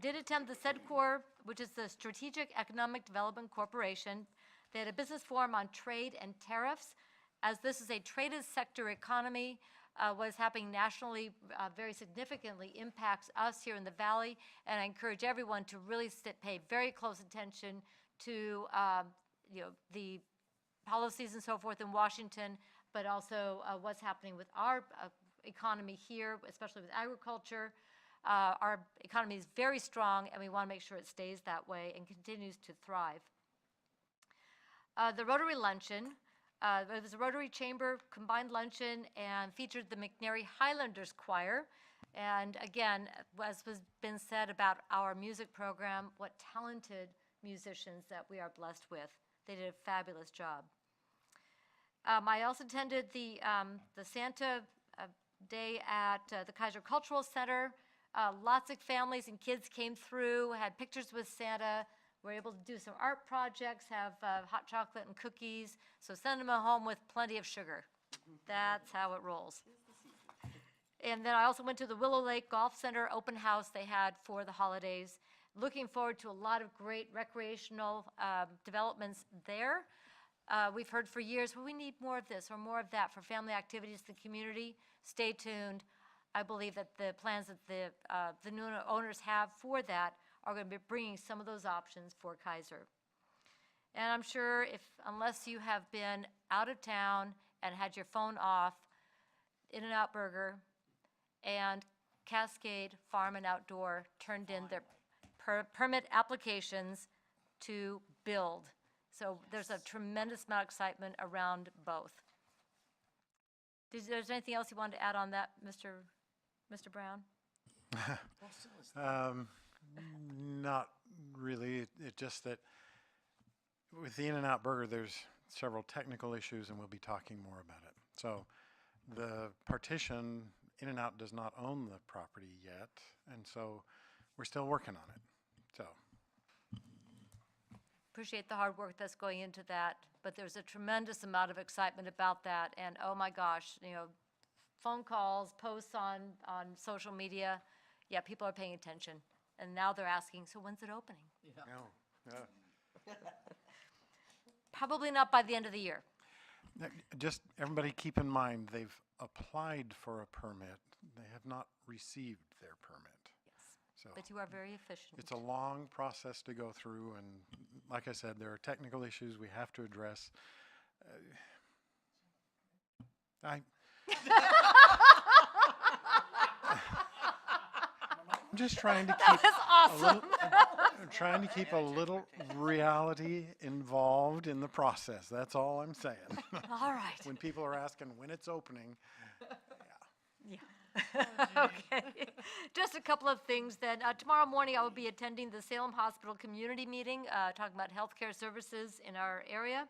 Did attend the SEDCOR, which is the Strategic Economic Development Corporation. They had a business forum on trade and tariffs. As this is a traded sector economy, what is happening nationally very significantly impacts us here in the Valley, and I encourage everyone to really pay very close attention to the policies and so forth in Washington, but also what's happening with our economy here, especially with agriculture. Our economy is very strong, and we want to make sure it stays that way and continues to thrive. The Rotary Luncheon, it was a Rotary Chamber combined luncheon and featured the McNary Highlanders Choir. And again, as has been said about our music program, what talented musicians that we are blessed with. They did a fabulous job. I also attended the Santa Day at the Keizer Cultural Center. Lots of families and kids came through, had pictures with Santa, were able to do some art projects, have hot chocolate and cookies, so send them home with plenty of sugar. That's how it rolls. And then I also went to the Willow Lake Golf Center open house they had for the holidays. Looking forward to a lot of great recreational developments there. We've heard for years, well, we need more of this or more of that for family activities in the community. Stay tuned. I believe that the plans that the new owners have for that are going to be bringing some of those options for Keizer. And I'm sure unless you have been out of town and had your phone off, In-N-Out Burger and Cascade Farm and Outdoor turned in their permit applications to build. So there's a tremendous amount of excitement around both. Is there anything else you wanted to add on that, Mr. Brown? Not really. It's just that with the In-N-Out Burger, there's several technical issues, and we'll be talking more about it. So the partition, In-N-Out does not own the property yet, and so we're still working on it. So appreciate the hard work that's going into that, but there's a tremendous amount of excitement about that, and oh my gosh, phone calls, posts on social media, yeah, people are paying attention, and now they're asking, so when's it opening? yeah. Probably not by the end of the year. Just everybody keep in mind, they've applied for a permit. They have not received their permit. So But you are very efficient. it's a long process to go through, and like I said, there are technical issues we have to address. I'm just trying to keep a little reality involved in the process. That's all I'm saying. All right. When people are asking when it's opening, Yeah. Okay. Just a couple of things then. Tomorrow morning, I will be attending the Salem Hospital Community Meeting, talking about healthcare services in our area.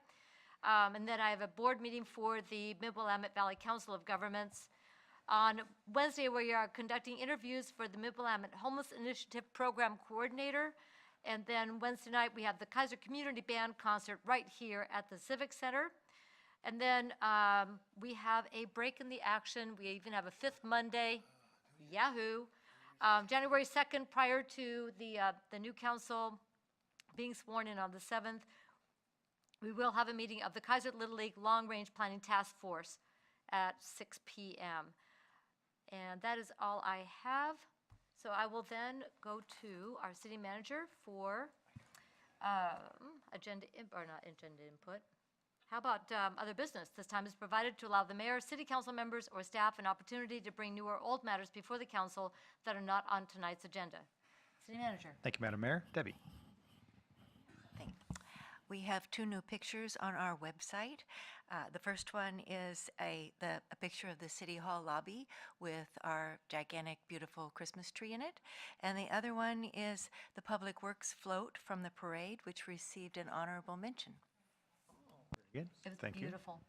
And then I have a board meeting for the Mid-Willamette Valley Council of Governments. On Wednesday, we are conducting interviews for the Mid-Willamette Homeless Initiative Program Coordinator. And then Wednesday night, we have the Keizer Community Band concert right here at the Civic Center. And then we have a break in the action. We even have a fifth Monday, Yahoo! January 2nd, prior to the new council being sworn in on the 7th, we will have a meeting of the Keizer Little League Long Range Planning Task Force at 6 p.m. And that is all I have. So I will then go to our city manager for agenda, or not agenda input. How about other business? This time is provided to allow the mayor, city council members, or staff an opportunity to bring new or old matters before the council that are not on tonight's agenda. City manager. Thank you, Madam Mayor. Debbie. We have 2 new pictures on our website. The first one is a picture of the City Hall lobby with our gigantic, beautiful Christmas tree in it. And the other one is the Public Works float from the parade, which received an honorable mention. Very good. It was Thank beautiful.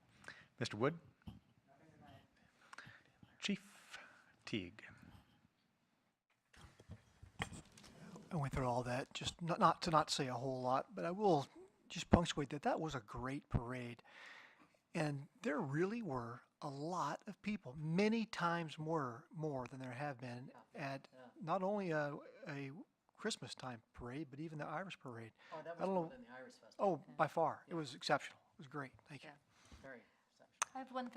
you. Mr. Wood. Chief Teague. I went through all that, just not to say a whole lot, but I will just punctuate that that was a great parade. And there really were a lot of people, many times more than there have been at not only a Christmas time parade, but even the Irish parade. Oh, that I don't was know. more than the Irish Festival. Oh, by far. It was exceptional. It was great. Thank you. Very I have one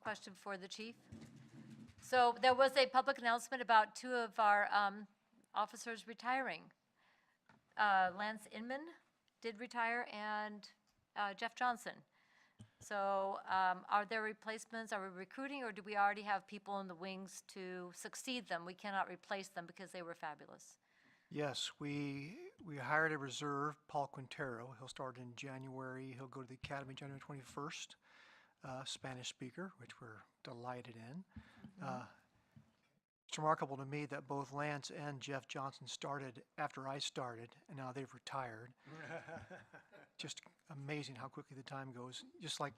question for the chief. So there was a public announcement about 2 of our officers retiring. Lance Inman did retire, and Jeff Johnson. So are there replacements? Are we recruiting, or do we already have people in the wings to succeed them? We cannot replace them because they were fabulous. Yes, we hired a reserve, Paul Quintero. He'll start in January. He'll go to the academy January 21st. Spanish speaker, which we're delighted in. It's remarkable to me that both Lance and Jeff Johnson started after I started, and now they've retired. Just amazing how quickly the time goes. Just like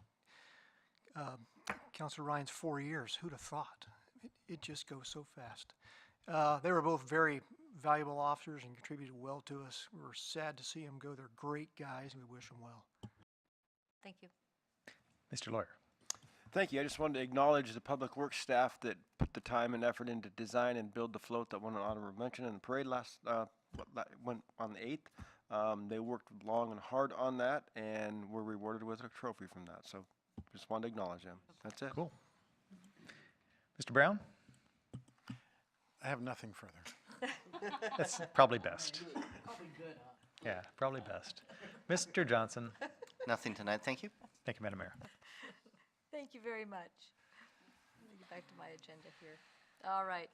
Councilor Ryan's 4 years, who'd have thought? It just goes so fast. They were both very valuable officers and contributed well to us. We were sad to see them go. They're great guys, and we wish them well. Thank you. Mr. Lawyer. Thank you. I just wanted to acknowledge the Public Works staff that put the time and effort into design and build the float that won an honorable mention in the parade went on the 8th. They worked long and hard on that and were rewarded with a trophy from that. So just wanted to acknowledge them. That's it. Cool. Mr. Brown. I have nothing further. That's probably best. Probably good, huh? Yeah, probably best. Mr. Johnson. Nothing tonight, thank you. Thank you, Madam Mayor. Thank you very much. Let me get back to my agenda here. All right.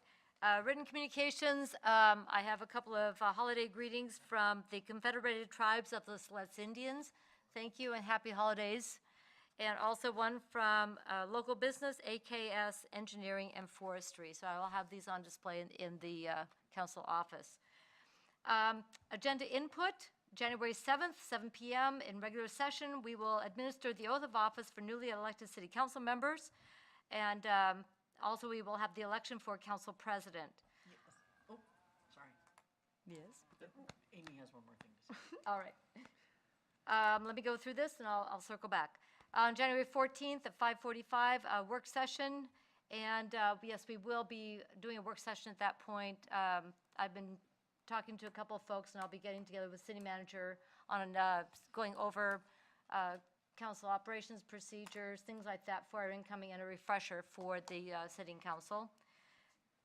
Written communications, I have a couple of holiday greetings from the Confederated Tribes of the Siletz Indians. Thank you and happy holidays. And also one from local business, AKS Engineering and Forestry. So I will have these on display in the council office. Agenda input. January 7th, 7 p.m. in regular session, we will administer the oath of office for newly elected city council members. And also we will have the election for council president. Yes. Oh, sorry. Yes. Amy has one more thing to say. All right. Let me go through this and I'll circle back. On January 14th at 5:45, a work session. And yes, we will be doing a work session at that point. I've been talking to a couple of folks, and I'll be getting together with city manager on going over council operations procedures, things like that for our incoming, and a refresher for the sitting council.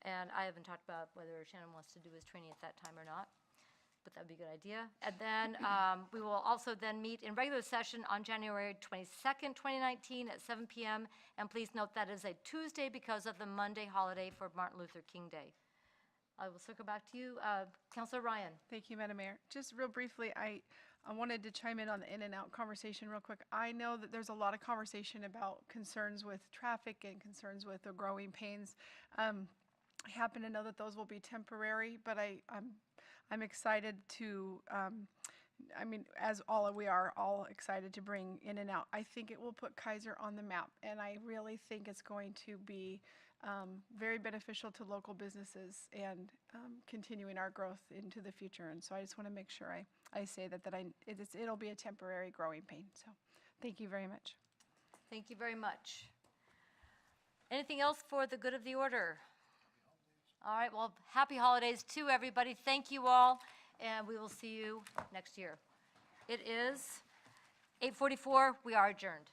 And I haven't talked about whether Shannon wants to do his training at that time or not, but that'd be a good idea. And then we will also then meet in regular session on January 22nd, 2019 at 7 p.m. And please note that is a Tuesday because of the Monday holiday for Martin Luther King Day. I will circle back to you. Councilor Ryan. Thank you, Madam Mayor. Just real briefly, I wanted to chime in on the in and out conversation real quick. I know that there's a lot of conversation about concerns with traffic and concerns with the growing pains. I happen to know that those will be temporary, but I'm excited to, I mean, as we are all excited to bring in and out. I think it will put Keizer on the map, and I really think it's going to be very beneficial to local businesses and continuing our growth into the future. And so I just want to make sure I say that it'll be a temporary growing pain. So thank you very much. Thank you very much. Anything else for the good of the order? All right, well, happy holidays to everybody. Thank you all, and we will see you next year. It is 8:44. We are adjourned.